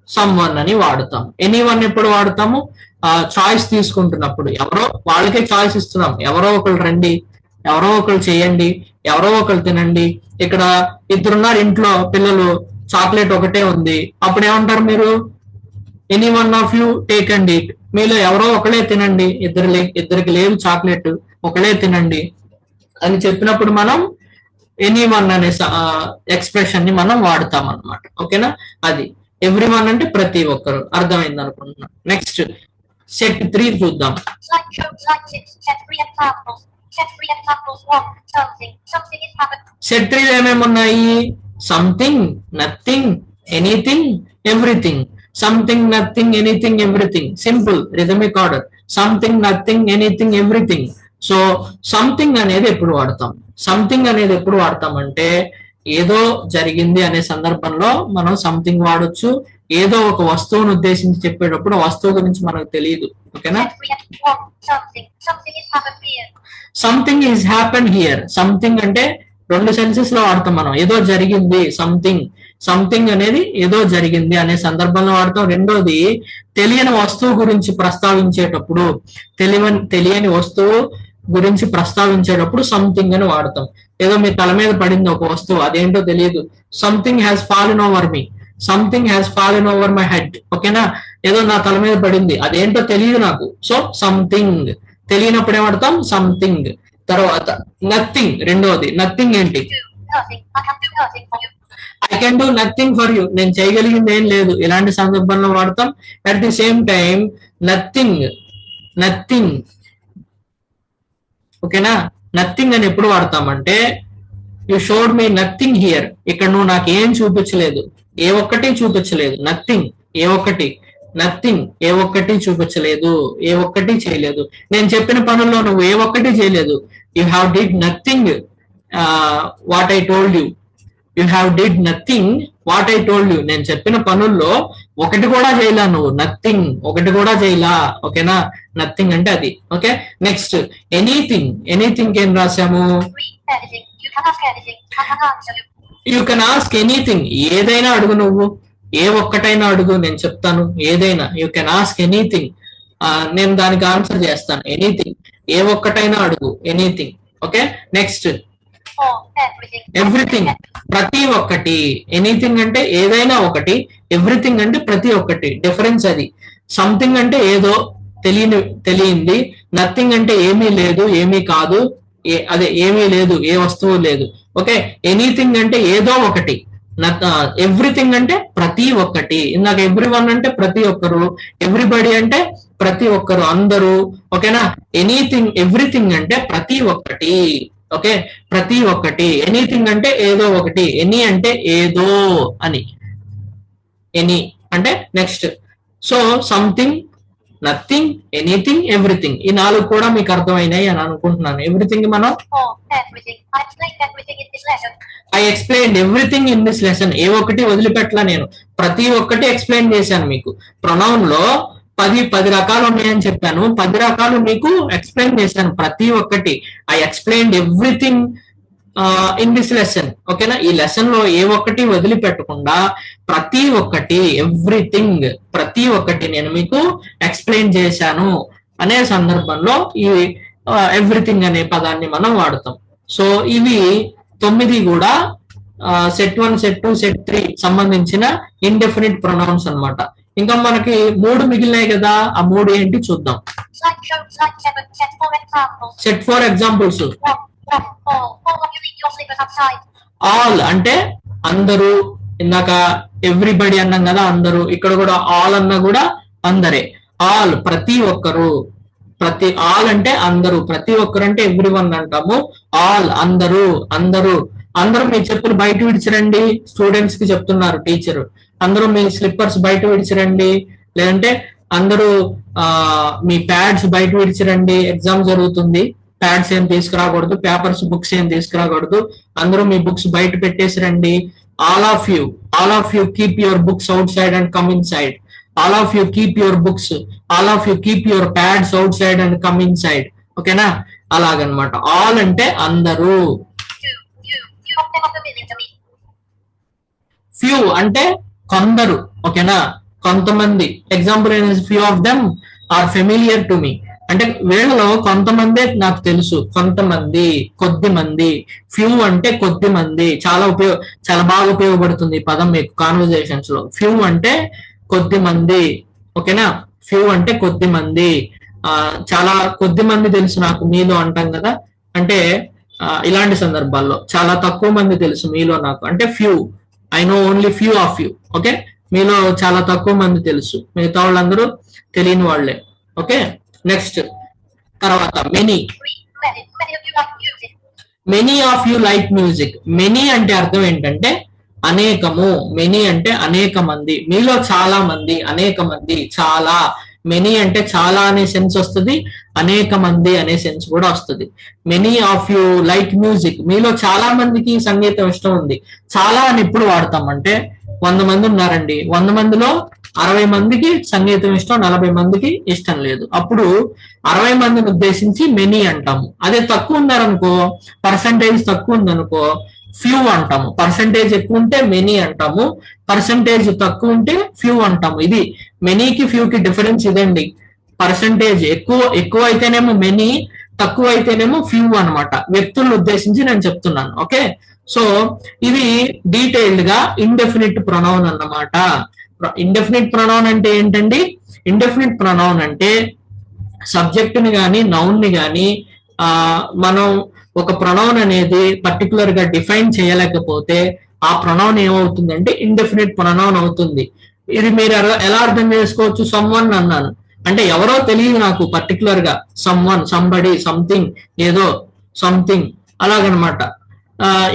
సమ్ వన్ అని వాడతాం. ఎనీ వన్ ఎప్పుడు వాడతాము? చాయిస్ తీసుకుంటున్నప్పుడు, ఎవరో వాళ్ళకే చాయిస్ ఇస్తున్నాం, ఎవరో ఒకరు రండి, ఎవరో ఒకరు చేయండి, ఎవరో ఒకరు తినండి. ఇక్కడ 2 ఉన్నారు ఇంట్లో, పిల్లలు, చాక్లెట్ ఒకటే ఉంది. అప్పుడు ఏమంటారు మీరు? Any one of you take and eat. మీలో ఎవరో ఒకళ్ళే తినండి, ఇద్దరికి లేదు చాక్లెట్, ఒకళ్ళే తినండి అని చెప్పినప్పుడు మనం ఎనీ వన్ అనే ఎక్స్ప్రెషన్ ని మనం వాడతాం అనమాట. ఓకేనా. అది ఎవ్రీ వన్ అంటే ప్రతి ఒక్కరు. అర్థమైంది అనుకుంటున్నాను. నెక్స్ట్ సెట్ 3 చూద్దాం. సెట్ 3 ఏమేమి ఉన్నాయి? Something, nothing, anything, everything. Something, nothing, anything, everything. Simple rhythmic order. Something, nothing, anything, everything. So something అనేది ఎప్పుడు వాడతాం? సంథింగ్ అనేది ఎప్పుడు వాడతాం అంటే, ఏదో జరిగింది అనే సందర్భంలో మనం సంథింగ్ వాడొచ్చు. ఏదో ఒక వస్తువును ఉద్దేశించి చెప్పేటప్పుడు వస్తువు గురించి మనకు తెలియదు. ఓకేనా. Something is happen here. Something అంటే 2 సెన్సెస్ లో వాడతాం మనం. ఏదో జరిగింది, సంథింగ్. సంథింగ్ అనేది ఏదో జరిగింది అనే సందర్భంలో వాడతాం. రెండోది, తెలియని వస్తువు గురించి ప్రస్తావించేటప్పుడు, తెలియని వస్తువు గురించి ప్రస్తావించేటప్పుడు సంథింగ్ అని వాడతాం. ఏదో మీ తల మీద పడింది ఒక వస్తువు, అదేంటో తెలియదు. Something has fallen over me, something has fallen over my head. ఓకేనా. ఏదో నా తల మీద పడింది, అదేంటో తెలియదు నాకు. So something. తెలియనప్పుడు ఏమడతాం? సంథింగ్. తర్వాత నథింగ్. రెండోది, నథింగ్ ఏంటి? I can do nothing for you. నేను చేయగలిగింది ఏం లేదు. ఇలాంటి సందర్భంలో వాడతాం. At the same time nothing, nothing. ఓకేనా. నథింగ్ అని ఎప్పుడు వాడతామంటే, you showed me nothing here. ఇక్కడ నువ్వు నాకు ఏం చూపించలేదు, ఏ ఒక్కటి చూపించలేదు. నథింగ్, ఏ ఒక్కటి. నథింగ్, ఏ ఒక్కటి చూపించలేదు, ఏ ఒక్కటి చేయలేదు. నేను చెప్పిన పనుల్లో నువ్వు ఏ ఒక్కటి చేయలేదు. You have did nothing what I told you. You have did nothing what I told you. నేను చెప్పిన పనుల్లో ఒకటి కూడా చేయలా నువ్వు. నథింగ్, ఒకటి కూడా చేయలా. ఓకేనా. నథింగ్ అంటే అది. ఓకే. Next anything. ఎనీథింగ్ ఏం రాసాము? You can ask anything. ఏదైనా అడుగు నువ్వు, ఏ ఒక్కటైనా అడుగు, నేను చెప్తాను ఏదైనా. యూ కెన్ ఆస్క్ ఎనీథింగ్, నేను దానికి ఆన్సర్ చేస్తాను. ఎనీథింగ్, ఏ ఒక్కటైనా అడుగు, ఎనీథింగ్. ఓకే. నెక్స్ట్ ఎవ్రీథింగ్, ప్రతి ఒక్కటి. ఎనీథింగ్ అంటే ఏదైనా ఒకటి, ఎవ్రీథింగ్ అంటే ప్రతి ఒక్కటి. డిఫరెన్స్ అది. సంథింగ్ అంటే ఏదో, తెలియంది. నథింగ్ అంటే ఏమీ లేదు, ఏమీ కాదు, అదే ఏమీ లేదు, ఏ వస్తువు లేదు. ఓకే, ఎనీథింగ్ అంటే ఏదో ఒకటి, ఎవ్రీథింగ్ అంటే ప్రతి ఒక్కటి. ఇందాక ఎవ్రీవన్ అంటే ప్రతి ఒక్కరు, ఎవ్రీబడి అంటే ప్రతి ఒక్కరు, అందరూ. ఓకేనా, ఎనీథింగ్ ఎవ్రీథింగ్ అంటే ప్రతి ఒక్కటి. ఓకే, ప్రతి ఒక్కటి. ఎనీథింగ్ అంటే ఏదో ఒకటి, ఎనీ అంటే ఏదో అని, ఎనీ అంటే next. So something, nothing, anything, everything, ఈ 4 కూడా మీకు అర్థమైనాయి అని అనుకుంటున్నాను. ఎవ్రీథింగ్ మనం I explain everything in this lesson. ఏ ఒక్కటి వదిలిపెట్టలా నేను, ప్రతి ఒక్కటి ఎక్స్ప్లెయిన్ చేశాను మీకు. ప్రొనౌన్ లో 10 రకాలు ఉన్నాయని చెప్పాను, 10 రకాలు మీకు ఎక్స్ప్లెయిన్ చేశాను, ప్రతి ఒక్కటి. I explain everything in this lesson. ఓకేనా, ఈ లెసన్ లో ఏ ఒక్కటి వదిలిపెట్టకుండా ప్రతి ఒక్కటి, ఎవ్రీథింగ్, ప్రతి ఒక్కటి నేను మీకు ఎక్స్ప్లెయిన్ చేశాను అనే సందర్భంలో ఈ ఎవ్రీథింగ్ అనే పదాన్ని మనం వాడతాం. సో ఇవి 9 కూడా సెట్ 1, సెట్ 2, సెట్ 3 సంబంధించిన ఇండెఫినిట్ ప్రొనౌన్స్ అన్నమాట. ఇంకా మనకి 3 మిగిలినాయి కదా, ఆ 3 ఏంటి చూద్దాం. Set 4 examples. ఆల్ అంటే అందరూ, ఇందాక ఎవ్రీబడి అన్నాం కదా అందరూ, ఇక్కడ కూడా ఆల్ అన్నా కూడా అందరే. ఆల్ ప్రతి ఒక్కరు, ఆల్ అంటే అందరూ, ప్రతి ఒక్కరు అంటే ఎవ్రీవన్ అంటాము. ఆల్ అందరూ, అందరూ. అందరూ మీ చెప్పులు బయట విడిచిరండి, స్టూడెంట్స్ కి చెప్తున్నారు టీచర్. అందరూ మీ స్లిప్పర్స్ బయట విడిచిరండి, లేదంటే అందరూ మీ ప్యాడ్స్ బయట విడిచిరండి, ఎగ్జామ్ జరుగుతుంది, ప్యాడ్స్ ఏం తీసుకురాకూడదు, పేపర్స్ బుక్స్ ఏం తీసుకురాకూడదు, అందరూ మీ బుక్స్ బయట పెట్టేసి రండి. All of you keep your books outside and come inside. All of you keep your books, all of you keep your pads outside and come inside. ఓకేనా, అలాగనమాట. All అంటే అందరూ. Few అంటే కొందరు. ఓకేనా, కొంతమంది. Example few of them are familiar to me అంటే వీళ్ళలో కొంతమందే నాకు తెలుసు, కొంతమంది, కొద్ది మంది. ఫ్యూ అంటే కొద్ది మంది. చాలా బాగా ఉపయోగపడుతుంది ఈ పదం మీకు కాన్వర్జేషన్స్ లో. ఫ్యూ అంటే కొద్ది మంది. ఓకేనా, ఫ్యూ అంటే కొద్ది మంది. చాలా కొద్ది మంది తెలుసు నాకు మీలో అంటాం కదా, అంటే ఇలాంటి సందర్భాల్లో చాలా తక్కువ మంది తెలుసు మీలో నాకు, అంటే few. I know only few of you. Okay, మీలో చాలా తక్కువ మంది తెలుసు, మిగతా వాళ్ళందరూ తెలియని వాళ్లే. Okay, next. తర్వాత many. Many of you like music. మెనీ అంటే అర్థం ఏంటంటే అనేకము. మెనీ అంటే అనేక మంది, మీలో చాలా మంది, అనేక మంది, చాలా. మెనీ అంటే చాలా అనే సెన్స్ వస్తుంది, అనేక మంది అనే సెన్స్ కూడా వస్తుంది. Many of you like music. మీలో చాలా మందికి సంగీతం ఇష్టం ఉంది. చాలా అని ఎప్పుడు వాడతాం అంటే 100 మంది ఉన్నారండి, 100 మందిలో 60 మందికి సంగీతం ఇష్టం, 40 మందికి ఇష్టం లేదు. అప్పుడు 60 మందిని ఉద్దేశించి మెనీ అంటాము. అదే తక్కువ ఉన్నారనుకో, పర్సంటేజ్ తక్కువ ఉందనుకో, ఫ్యూ అంటాము. పర్సంటేజ్ ఎక్కువ ఉంటే మెనీ అంటాము, పర్సంటేజ్ తక్కువ ఉంటే ఫ్యూ అంటాము. ఇది మెనీకి ఫ్యూకి డిఫరెన్స్ ఇదండి. పర్సంటేజ్ ఎక్కువ అయితేనేమో మెనీ, తక్కువ అయితేనేమో ఫ్యూ అనమాట. వ్యక్తులను ఉద్దేశించి నేను చెప్తున్నాను. ఓకే, సో ఇది డీటెయిల్డ్ గా ఇండెఫినిట్ ప్రొనౌన్ అన్నమాట. ఇండెఫినిట్ ప్రొనౌన్ అంటే ఏంటండి? ఇండెఫినిట్ ప్రొనౌన్ అంటే సబ్జెక్ట్ ని గాని నౌన్ ని గాని మనం ఒక ప్రొనౌన్ అనేది పర్టికులర్ గా డిఫైన్ చేయలేకపోతే ఆ ప్రొనౌన్ ఏమవుతుందంటే ఇండెఫినిట్ ప్రొనౌన్ అవుతుంది. ఇది మీరు ఎలా అర్థం చేసుకోవచ్చు? సమ్వన్ అన్నాను అంటే ఎవరో తెలియదు నాకు పర్టికులర్ గా, సమ్వన్, సంబడి, సంథింగ్, ఏదో సంథింగ్ అలాగనమాట.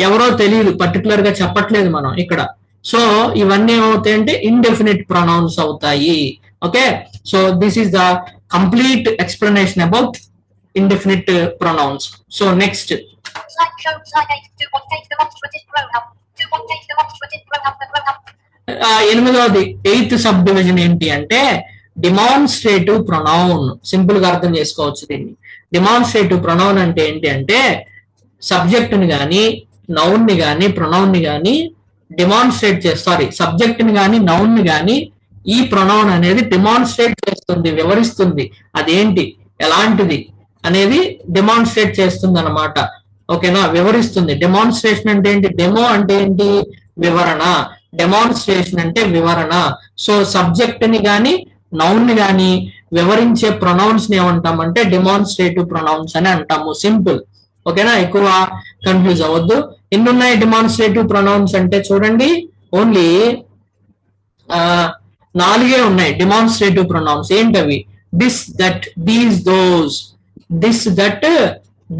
ఎవరో తెలియదు, పర్టికులర్ గా చెప్పట్లేదు మనం ఇక్కడ. సో ఇవన్నీ ఏమవుతాయంటే ఇండెఫినిట్ ప్రొనౌన్స్ అవుతాయి. Okay, so this is the complete explanation about indefinite pronouns. So next. ఎనిమిదవది, 8th సబ్ డివిజన్ ఏంటి అంటే డిమాన్స్ట్రేటివ్ ప్రొనౌన్. సింపుల్ గా అర్థం చేసుకోవచ్చు దీన్ని. డిమాన్స్ట్రేటివ్ ప్రొనౌన్ అంటే ఏంటి అంటే సబ్జెక్ట్ ని గాని నౌన్ ని గాని ప్రొనౌన్ ని గాని డిమాన్స్ట్రేట్ చేస్తారు. సబ్జెక్ట్ ని గాని నౌన్ ని గాని ఈ ప్రొనౌన్ అనేది డిమాన్స్ట్రేట్ చేస్తుంది, వివరిస్తుంది. అదేంటి, ఎలాంటిది అనేది డెమాన్స్ట్రేట్ చేస్తుంది అనమాట. ఓకేనా, వివరిస్తుంది. డెమాన్స్ట్రేషన్ అంటే ఏంటి? డెమో అంటే ఏంటి? వివరణ. డెమాన్స్ట్రేషన్ అంటే వివరణ. సో సబ్జెక్ట్ ని గాని నౌన్ ని గాని వివరించే ప్రొనౌన్స్ ని ఏమంటామంటే డెమాన్స్ట్రేటివ్ ప్రొనౌన్స్ అని అంటాము. సింపుల్. ఓకేనా, ఎక్కువ కన్ఫ్యూజ్ అవ్వద్దు. ఎన్ని ఉన్నాయి డెమాన్స్ట్రేటివ్ ప్రొనౌన్స్ అంటే చూడండి, ఓన్లీ 4 ఉన్నాయి డెమాన్స్ట్రేటివ్ ప్రొనౌన్స్. ఏంటవి? This, that, these, those. This, that,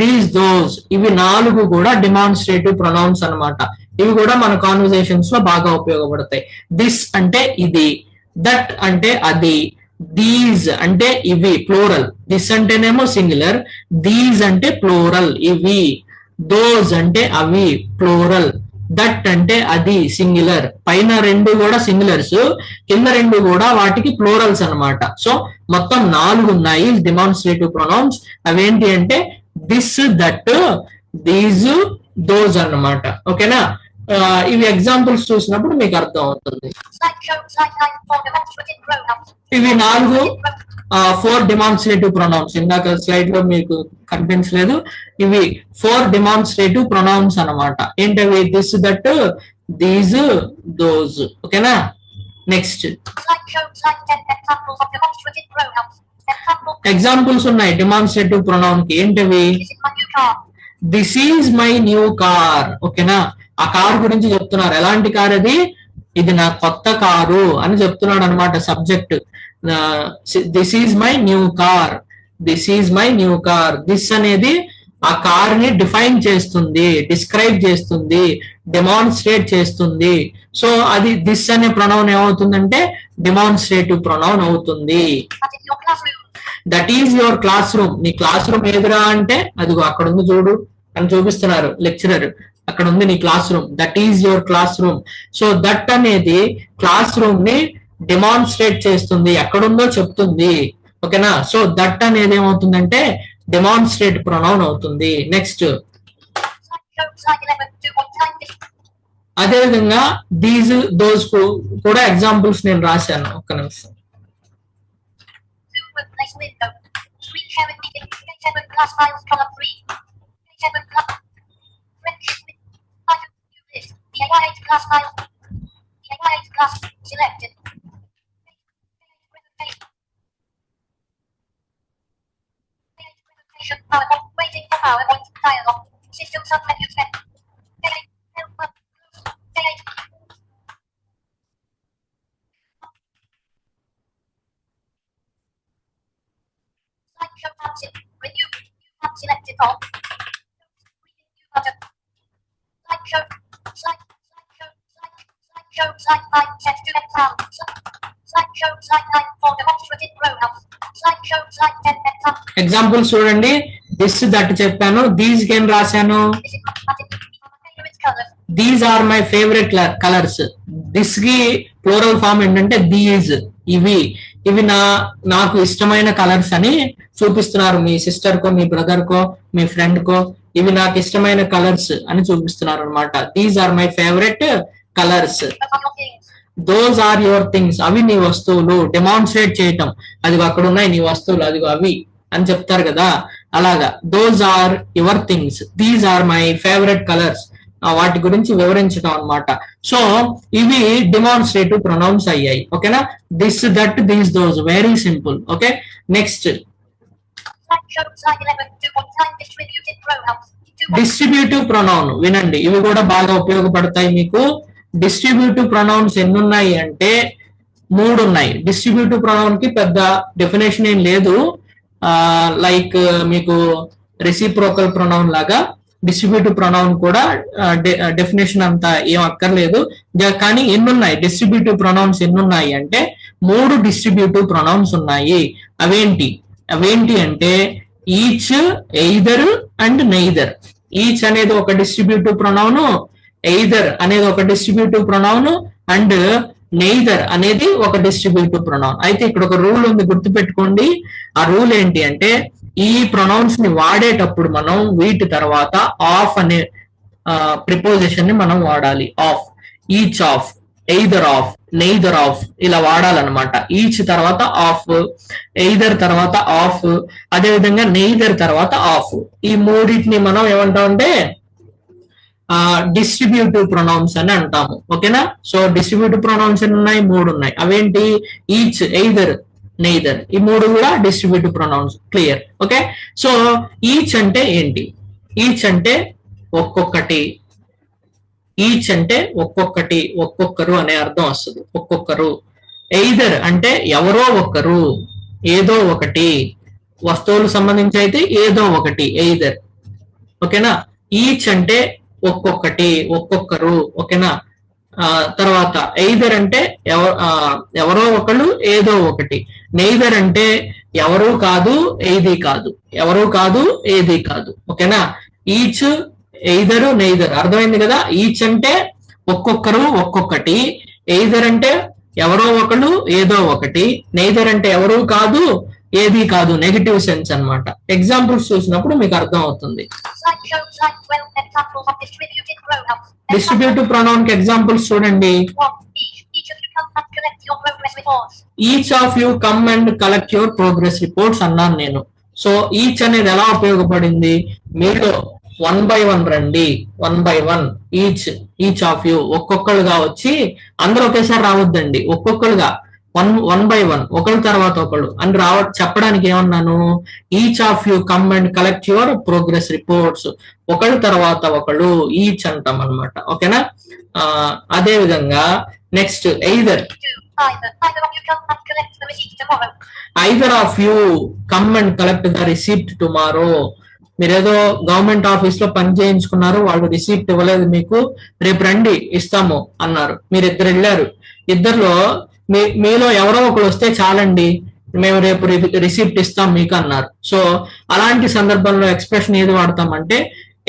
these, those, ఇవి 4 కూడా డెమాన్స్ట్రేటివ్ ప్రొనౌన్స్ అన్నమాట. ఇవి కూడా మన కాన్వర్సేషన్స్ లో బాగా ఉపయోగపడతాయి. దిస్ అంటే ఇది, దట్ అంటే అది, దీస్ అంటే ఇవి ప్లూరల్, దిస్ అంటేనేమో సింగులర్, దీస్ అంటే ప్లూరల్ ఇవి, దోస్ అంటే అవి ప్లూరల్, దట్ అంటే అది సింగులర్. పైన 2 కూడా సింగులర్స్, కింద 2 కూడా వాటికి ప్లూరల్స్ అన్నమాట. సో మొత్తం 4 ఉన్నాయి డెమాన్స్ట్రేటివ్ ప్రొనౌన్స్. అవేంటి అంటే దిస్, దట్, దీస్, దోస్ అన్నమాట. ఓకేనా, ఇవి ఎగ్జాంపుల్స్ చూసినప్పుడు మీకు అర్థం అవుతుంది. ఇవి 4 డెమాన్స్ట్రేటివ్ ప్రొనౌన్స్. ఇందాక స్లైడ్ లో మీకు కనిపించలేదు. ఇవి 4 డెమాన్స్ట్రేటివ్ ప్రొనౌన్స్ అన్నమాట. ఏంటవి? This, that, these, those. ఓకేనా, నెక్స్ట్ ఎగ్జాంపుల్స్ ఉన్నాయి డెమాన్స్ట్రేటివ్ ప్రొనౌన్ కి. ఏంటవి? This is my new car. ఓకేనా, ఆ కార్ గురించి చెప్తున్నారు. ఎలాంటి కార్ అది? ఇది నా కొత్త కారు అని చెప్తున్నాడు అనమాట subject. This is my new car, this is my new car. This అనేది ఆ కార్ ని డిఫైన్ చేస్తుంది, డిస్క్రైబ్ చేస్తుంది, డెమాన్స్ట్రేట్ చేస్తుంది. సో అది దిస్ అనే ప్రొనౌన్ ఏమవుతుందంటే డెమాన్స్ట్రేటివ్ ప్రొనౌన్ అవుతుంది. That is your class room. నీ క్లాస్ రూమ్ ఏదిరా అంటే అదిగో అక్కడ ఉంది చూడు అని చూపిస్తున్నారు లెక్చరర్. అక్కడ ఉంది నీ class room. That is your class room. So that అనేది క్లాస్ రూమ్ ని డెమాన్స్ట్రేట్ చేస్తుంది, ఎక్కడుందో చెప్తుంది. ఓకేనా, సో దట్ అనేది ఏమవుతుందంటే డెమాన్స్ట్రేట్ ప్రొనౌన్ అవుతుంది. నెక్స్ట్ అదే విధంగా దీస్, దోస్ కూడా ఎగ్జాంపుల్స్ నేను రాశాను. ఒక్క నిమిషం. ఎగ్జాంపుల్స్ చూడండి. దిస్, దట్ చెప్పాను. దీస్ ఏం రాశాను? These are my favourite colours. This కి ప్లూరల్ ఫామ్ ఏంటంటే దీస్, ఇవి. ఇవి నాకు ఇష్టమైన కలర్స్ అని చూపిస్తున్నారు. మీ సిస్టర్ కో, మీ బ్రదర్ కో, మీ ఫ్రెండ్ కో ఇవి నాకు ఇష్టమైన కలర్స్ అని చూపిస్తున్నారు అనమాట. These are my favourite colours. Those are your things. అవి నీ వస్తువులు. డెమాన్స్ట్రేట్ చేయటం, అదిగో అక్కడ ఉన్నాయి నీ వస్తువులు, అదిగో అవి అని చెప్తారు కదా, అలాగా. Those are your things, these are my favourite colours, వాటి గురించి వివరించడం అనమాట. సో ఇవి డెమాన్స్ట్రేటివ్ ప్రొనౌన్స్ అయ్యాయి. ఓకేనా, this, that, these, those, very simple. Okay, next distributive pronoun. వినండి, ఇవి కూడా బాగా ఉపయోగపడతాయి మీకు. డిస్ట్రిబ్యూటివ్ ప్రొనౌన్స్ ఎన్ని ఉన్నాయి అంటే 3 ఉన్నాయి. డిస్ట్రిబ్యూటివ్ ప్రొనౌన్ కి పెద్ద డెఫినేషన్ ఏం లేదు. లైక్ మీకు రెసిప్రోకల్ ప్రొనౌన్ లాగా డిస్ట్రిబ్యూటివ్ ప్రొనౌన్ కూడా డెఫినేషన్ అంతా ఏం అక్కర్లేదు. కానీ ఎన్ని ఉన్నాయి డిస్ట్రిబ్యూటివ్ ప్రొనౌన్స్ ఎన్ని ఉన్నాయి అంటే 3 డిస్ట్రిబ్యూటివ్ ప్రొనౌన్స్ ఉన్నాయి. అవేంటి అంటే each, either and neither. Each అనేది ఒక డిస్ట్రిబ్యూటివ్ ప్రొనౌన్, ఎయిదర్ అనేది ఒక డిస్ట్రిబ్యూటివ్ ప్రొనౌన్, అండ్ నెయిదర్ అనేది ఒక డిస్ట్రిబ్యూటివ్ ప్రొనౌన్. అయితే ఇక్కడ ఒక రూల్ ఉంది, గుర్తుపెట్టుకోండి. ఆ రూల్ ఏంటి అంటే ఈ ప్రొనౌన్స్ ని వాడేటప్పుడు మనం వీటి తర్వాత ఆఫ్ అనే ప్రిపోజిషన్ ని మనం వాడాలి. Of, each of, either of, neither of ఇలా వాడాలన్నమాట. ఈచ్ తర్వాత ఆఫ్, ఎయిదర్ తర్వాత ఆఫ్, అదే విధంగా నెయిదర్ తర్వాత ఆఫ్. ఈ మూడింటిని మనం ఏమంటామంటే డిస్ట్రిబ్యూటివ్ ప్రొనౌన్స్ అని అంటాము. ఓకేనా, సో డిస్ట్రిబ్యూటివ్ ప్రొనౌన్స్ ఎన్ని ఉన్నాయి? 3 ఉన్నాయి. అవేంటి? Each, either, neither. ఈ మూడు కూడా distributive pronouns. Clear? Okay. So each అంటే ఏంటి? ఈచ్ అంటే ఒక్కొక్కటి. ఈచ్ అంటే ఒక్కొక్కటి, ఒక్కొక్కరు అనే అర్థం వస్తుంది. ఒక్కొక్కరు. ఎయిదర్ అంటే ఎవరో ఒకరు, ఏదో ఒకటి. వస్తువులకు సంబంధించి అయితే ఏదో ఒకటి, ఎయిదర్. ఓకేనా? ఈచ్ అంటే ఒక్కొక్కటి, ఒక్కొక్కరు. ఓకేనా? తర్వాత ఎయిదర్ అంటే ఎవరో ఒకళ్ళు, ఏదో ఒకటి. నెయిదర్ అంటే ఎవరు కాదు, ఏది కాదు. ఎవరు కాదు, ఏది కాదు. ఓకేనా? Each, either, neither. అర్థమైంది కదా? ఈచ్ అంటే ఒక్కొక్కరు, ఒక్కొక్కటి. ఎయిదర్ అంటే ఎవరో ఒకళ్ళు, ఏదో ఒకటి. నెయిదర్ అంటే ఎవరు కాదు, ఏది కాదు. నెగటివ్ సెన్స్ అన్నమాట. ఎగ్జాంపుల్స్ చూసినప్పుడు మీకు అర్థం అవుతుంది. డిస్ట్రిబ్యూటివ్ ప్రొనౌన్ కి ఎగ్జాంపుల్స్ చూడండి. Each of you come and collect your progress reports అన్నాను నేను. సో ఈచ్ అనేది ఎలా ఉపయోగపడింది? మీరు 1 by 1 రండి. 1 by 1 ఈచ్ ఆఫ్ యూ. ఒక్కొక్కరుగా వచ్చి, అందరూ ఒకేసారి రావద్దండి, ఒక్కొక్కరుగా 1 by 1, ఒకళ్ళ తర్వాత ఒకళ్ళు అని చెప్పడానికి ఏమన్నాను? Each of you come and collect your progress reports. ఒకళ్ళ తర్వాత ఒకళ్ళు ఈచ్ అంటాం అనమాట. ఓకేనా? అదే విధంగా next either. Either of you come and collect the receipt tomorrow. మీరేదో గవర్నమెంట్ ఆఫీస్ లో పని చేయించుకున్నారు, వాళ్ళు రిసిప్ట్ ఇవ్వలేదు మీకు, రేపు రండి ఇస్తాము అన్నారు. మీరు ఇద్దరు వెళ్ళారు. ఇద్దరులో మీలో ఎవరో ఒకరు వస్తే చాలండి, మేము రేపు రిసిప్ట్ ఇస్తాం మీకు అన్నారు. సో అలాంటి సందర్భంలో ఎక్స్ప్రెషన్ ఏది వాడతామంటే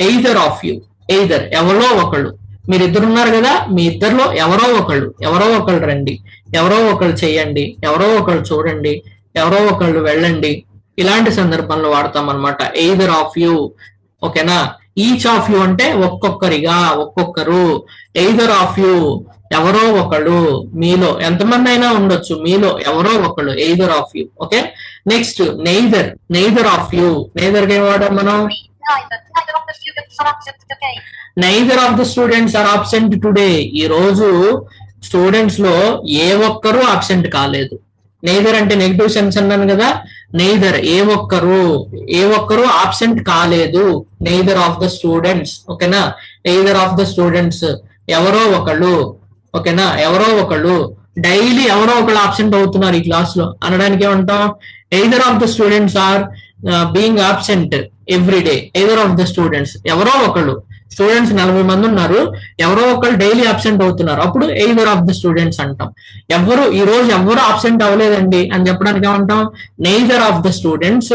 ఎయిదర్ ఆఫ్ యూ. ఎయిదర్ ఎవరో ఒకళ్ళు. మీరు ఇద్దరు ఉన్నారు కదా, మీ ఇద్దరులో ఎవరో ఒకళ్ళు రండి, ఎవరో ఒకళ్ళు చెయ్యండి, ఎవరో ఒకళ్ళు చూడండి, ఎవరో ఒకళ్ళు వెళ్ళండి. ఇలాంటి సందర్భంలో వాడతాం అనమాట ఎయిదర్ ఆఫ్ యూ. ఓకేనా? ఈచ్ ఆఫ్ యూ అంటే ఒక్కొక్కరిగా, ఒక్కొక్కరు. ఎయిదర్ ఆఫ్ యూ ఎవరో ఒకళ్ళు, మీలో ఎంతమంది అయినా ఉండొచ్చు, మీలో ఎవరో ఒకళ్ళు, either of you. Okay. Next neither of you. Neither కి ఏం వాడాం మనం? Neither of the students are absent today. ఈ రోజు స్టూడెంట్స్ లో ఏ ఒక్కరు ఆబ్సెంట్ కాలేదు. నెయిదర్ అంటే నెగిటివ్ సెన్స్ అన్నాను కదా. నెయిదర్ ఏ ఒక్కరు ఆబ్సెంట్ కాలేదు. Neither of the students. ఓకేనా? నెయిదర్ ఆఫ్ ద స్టూడెంట్స్ ఎవరో ఒకళ్ళు. ఓకేనా? ఎవరో ఒకళ్ళు. డైలీ ఎవరో ఒకళ్ళు ఆబ్సెంట్ అవుతున్నారు ఈ క్లాస్ లో అనడానికి ఏమంటాం? Either of the students are being absent every day. Either of the students ఎవరో ఒకళ్ళు. స్టూడెంట్స్ 40 మంది ఉన్నారు, ఎవరో ఒకళ్ళు డైలీ అబ్సెంట్ అవుతున్నారు, అప్పుడు ఎయిదర్ ఆఫ్ ద స్టూడెంట్స్ అంటాం. ఈ రోజు ఎవరు అబ్సెంట్ అవ్వలేదండి అని చెప్పడానికి ఏమంటాం? Neither of the students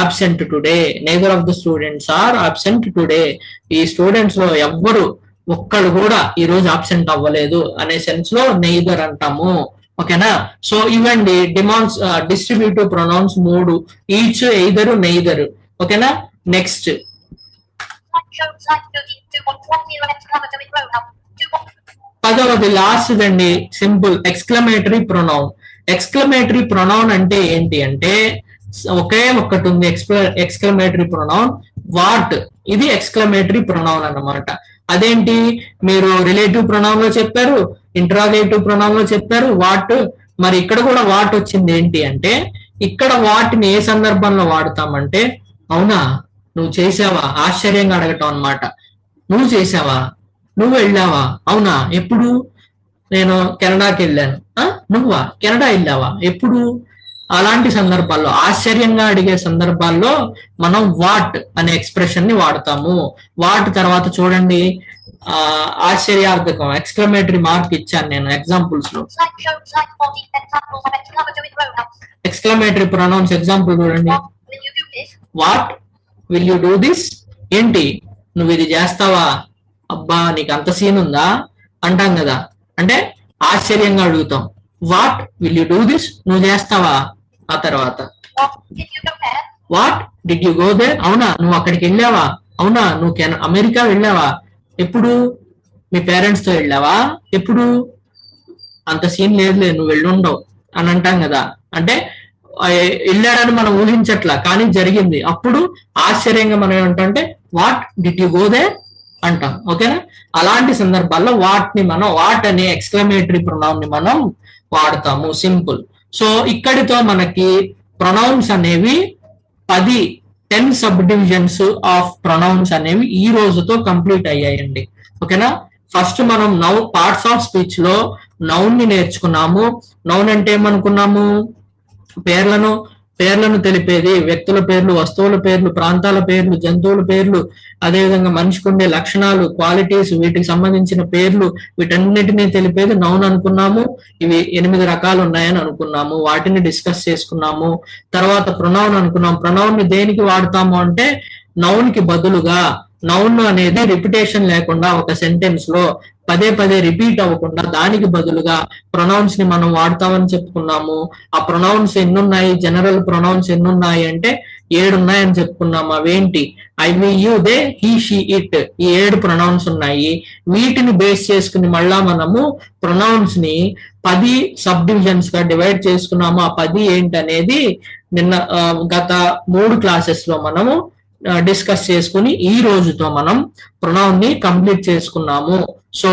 absent today. Neither of the students are absent today. ఈ స్టూడెంట్స్ లో ఎవ్వరు ఒక్కళ్ళు కూడా ఈ రోజు అబ్సెంట్ అవ్వలేదు అనే సెన్స్ లో నెయిదర్ అంటాము. ఓకేనా? సో ఇవ్వండి distributive pronouns 3: each, either, neither. ఓకేనా? నెక్స్ట్ పదవది లాస్ట్ అండి, simple exclamatory pronoun. Exclamatory pronoun అంటే ఏంటి అంటే ఒకే ఒక్కటి ఉంది ఎక్స్క్లమేటరీ ప్రొనౌన్, వాట్. ఇది ఎక్స్క్లమేటరీ ప్రొనౌన్ అన్నమాట. అదేంటి? మీరు రిలేటివ్ ప్రొనౌన్ లో చెప్పారు, ఇంట్రాగేటివ్ ప్రొనౌన్ లో చెప్పారు వాట్. మరి ఇక్కడ కూడా వాట్ వచ్చింది. ఏంటి అంటే ఇక్కడ వాటిని ఏ సందర్భంలో వాడతామంటే అవునా, నువ్వు చేసావా, ఆశ్చర్యంగా అడగటం అన్నమాట. నువ్వు చేసావా, నువ్వు వెళ్ళావా, అవునా, ఎప్పుడు? నేను కెనడాకి వెళ్ళాను. నువ్వా కెనడా వెళ్ళావా, ఎప్పుడు? అలాంటి సందర్భాల్లో, ఆశ్చర్యంగా అడిగే సందర్భాల్లో మనం వాట్ అనే ఎక్స్ప్రెషన్ ని వాడతాము. వాట్ తర్వాత చూడండి ఆశ్చర్యార్థకం ఎక్స్క్లమేటరీ మార్క్ ఇచ్చాను నేను ఎగ్జాంపుల్స్ లో. ఎక్స్క్లమేటరీ ప్రొనౌన్స్ ఎగ్జాంపుల్ చూడండి. What will you do this? ఏంటి, నువ్వు ఇది చేస్తావా? అబ్బా నీకు అంత సీన్ ఉందా అంటాం కదా, అంటే ఆశ్చర్యంగా అడుగుతాం. What will you do this? నువ్వు చేస్తావా? ఆ తర్వాత what did you go there? అవునా నువ్వు అక్కడికి వెళ్ళావా? అవునా నువ్వు అమెరికా వెళ్ళావా? ఎప్పుడు? మీ పేరెంట్స్ తో వెళ్ళావా? ఎప్పుడు? అంత సీన్ లేదులే, నువ్వు వెళ్ళుండవు అని అంటాం కదా. అంటే వెళ్ళాడని మనం ఊహించట్లా, కానీ జరిగింది. అప్పుడు ఆశ్చర్యంగా మనం ఏమంటాం? What did you go there అంటాం. ఓకేనా? అలాంటి సందర్భాల్లో వాట్ అనే ఎక్స్క్లమేటరీ ప్రొనౌన్ ని మనం వాడతాము. సింపుల్. సో ఇక్కడితో మనకి ప్రొనౌన్స్ అనేవి 10 సబ్ డివిజన్స్ ఆఫ్ ప్రొనౌన్స్ అనేవి ఈ రోజుతో కంప్లీట్ అయ్యాయండి. ఓకేనా. ఫస్ట్ మనం పార్ట్స్ ఆఫ్ స్పీచ్ లో నౌన్ ని నేర్చుకున్నాము. నౌన్ అంటే ఏమనుకున్నాము? పేర్లను తెలిపేది, వ్యక్తుల పేర్లు, వస్తువుల పేర్లు, ప్రాంతాల పేర్లు, జంతువుల పేర్లు, అదేవిధంగా మనిషికి ఉండే లక్షణాలు, క్వాలిటీస్, వీటికి సంబంధించిన పేర్లు, వీటన్నిటినీ తెలిపేది నౌన్ అనుకున్నాము. ఇవి 8 రకాలు ఉన్నాయని అనుకున్నాము, వాటిని డిస్కస్ చేసుకున్నాము. తర్వాత ప్రొనౌన్ అనుకున్నాం. ప్రొనౌన్ ని దేనికి వాడతాము అంటే నౌన్ కి బదులుగా, నౌన్ అనేది రిపిటేషన్ లేకుండా ఒక సెంటెన్స్ లో పదే రిపీట్ అవ్వకుండా దానికి బదులుగా ప్రొనౌన్స్ ని మనం వాడతామని చెప్పుకున్నాము. ఆ ప్రొనౌన్స్ ఎన్నున్నాయి? జనరల్ ప్రొనౌన్స్ ఎన్నున్నాయి అంటే 7 ఉన్నాయని చెప్పుకున్నాము. అవేంటి? I, we, you, they, he, she, it, ఈ 7 ప్రొనౌన్స్ ఉన్నాయి. వీటిని బేస్ చేసుకుని మళ్ళా మనము ప్రొనౌన్స్ ని 10 సబ్ డివిజన్స్ గా డివైడ్ చేసుకున్నాము. ఆ 10 ఏంటనేది గత 3 క్లాసెస్ లో మనము డిస్కస్ చేసుకుని ఈ రోజుతో మనం ప్రొనౌన్ ని కంప్లీట్ చేసుకున్నాము. So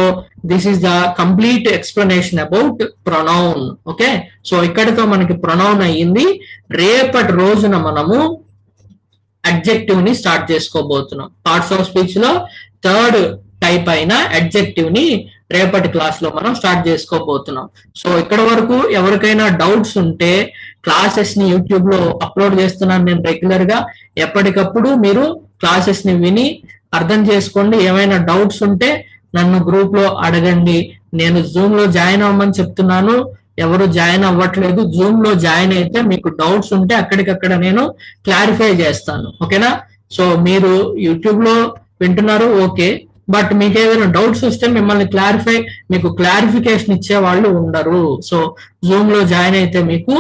this is the complete explanation about pronoun. Okay. So ఇక్కడితో మనకి ప్రొనౌన్ అయ్యింది. రేపటి రోజున మనము అడ్జెక్టివ్ ని స్టార్ట్ చేసుకోబోతున్నాం. పార్ట్స్ ఆఫ్ స్పీచ్ లో 3rd టైప్ అయిన అడ్జెక్టివ్ ని రేపటి క్లాస్ లో మనం స్టార్ట్ చేసుకోబోతున్నాం. సో ఇక్కడ వరకు ఎవరికైనా డౌట్స్ ఉంటే క్లాసెస్ ని యూట్యూబ్ లో అప్లోడ్ చేస్తున్నాను నేను రెగ్యులర్ గా. ఎప్పటికప్పుడు మీరు క్లాసెస్ ని విని అర్థం చేసుకోండి. ఏమైనా డౌట్స్ ఉంటే నన్ను గ్రూప్ లో అడగండి. నేను జూమ్ లో జాయిన్ అవ్వమని చెప్తున్నాను, ఎవరు జాయిన్ అవ్వట్లేదు. జూమ్ లో జాయిన్ అయితే మీకు డౌట్స్ ఉంటే అక్కడికక్కడ నేను క్లారిఫై చేస్తాను. ఓకేనా. సో మీరు యూట్యూబ్ లో వింటున్నారు, ఓకే, బట్ మీకు ఏదైనా డౌట్స్ వస్తే మిమ్మల్ని మీకు క్లారిఫికేషన్ ఇచ్చే వాళ్ళు ఉండరు. సో జూమ్ లో జాయిన్ అయితే మీకు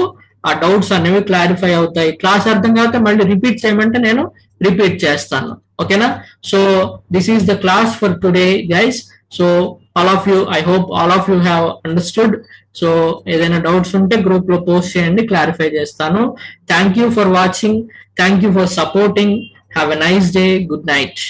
ఆ డౌట్స్ అనేవి క్లారిఫై అవుతాయి. క్లాస్ అర్థం కాకపోతే మళ్ళీ రిపీట్ చేయమంటే నేను రిపీట్ చేస్తాను. ఓకేనా. So this is the class for today guys. So all of you, I hope all of you have understood. So ఏదైనా డౌట్స్ ఉంటే గ్రూప్ లో పోస్ట్ చేయండి, క్లారిఫై చేస్తాను. Thank you for watching. Thank you for supporting. Have a nice day. Good night.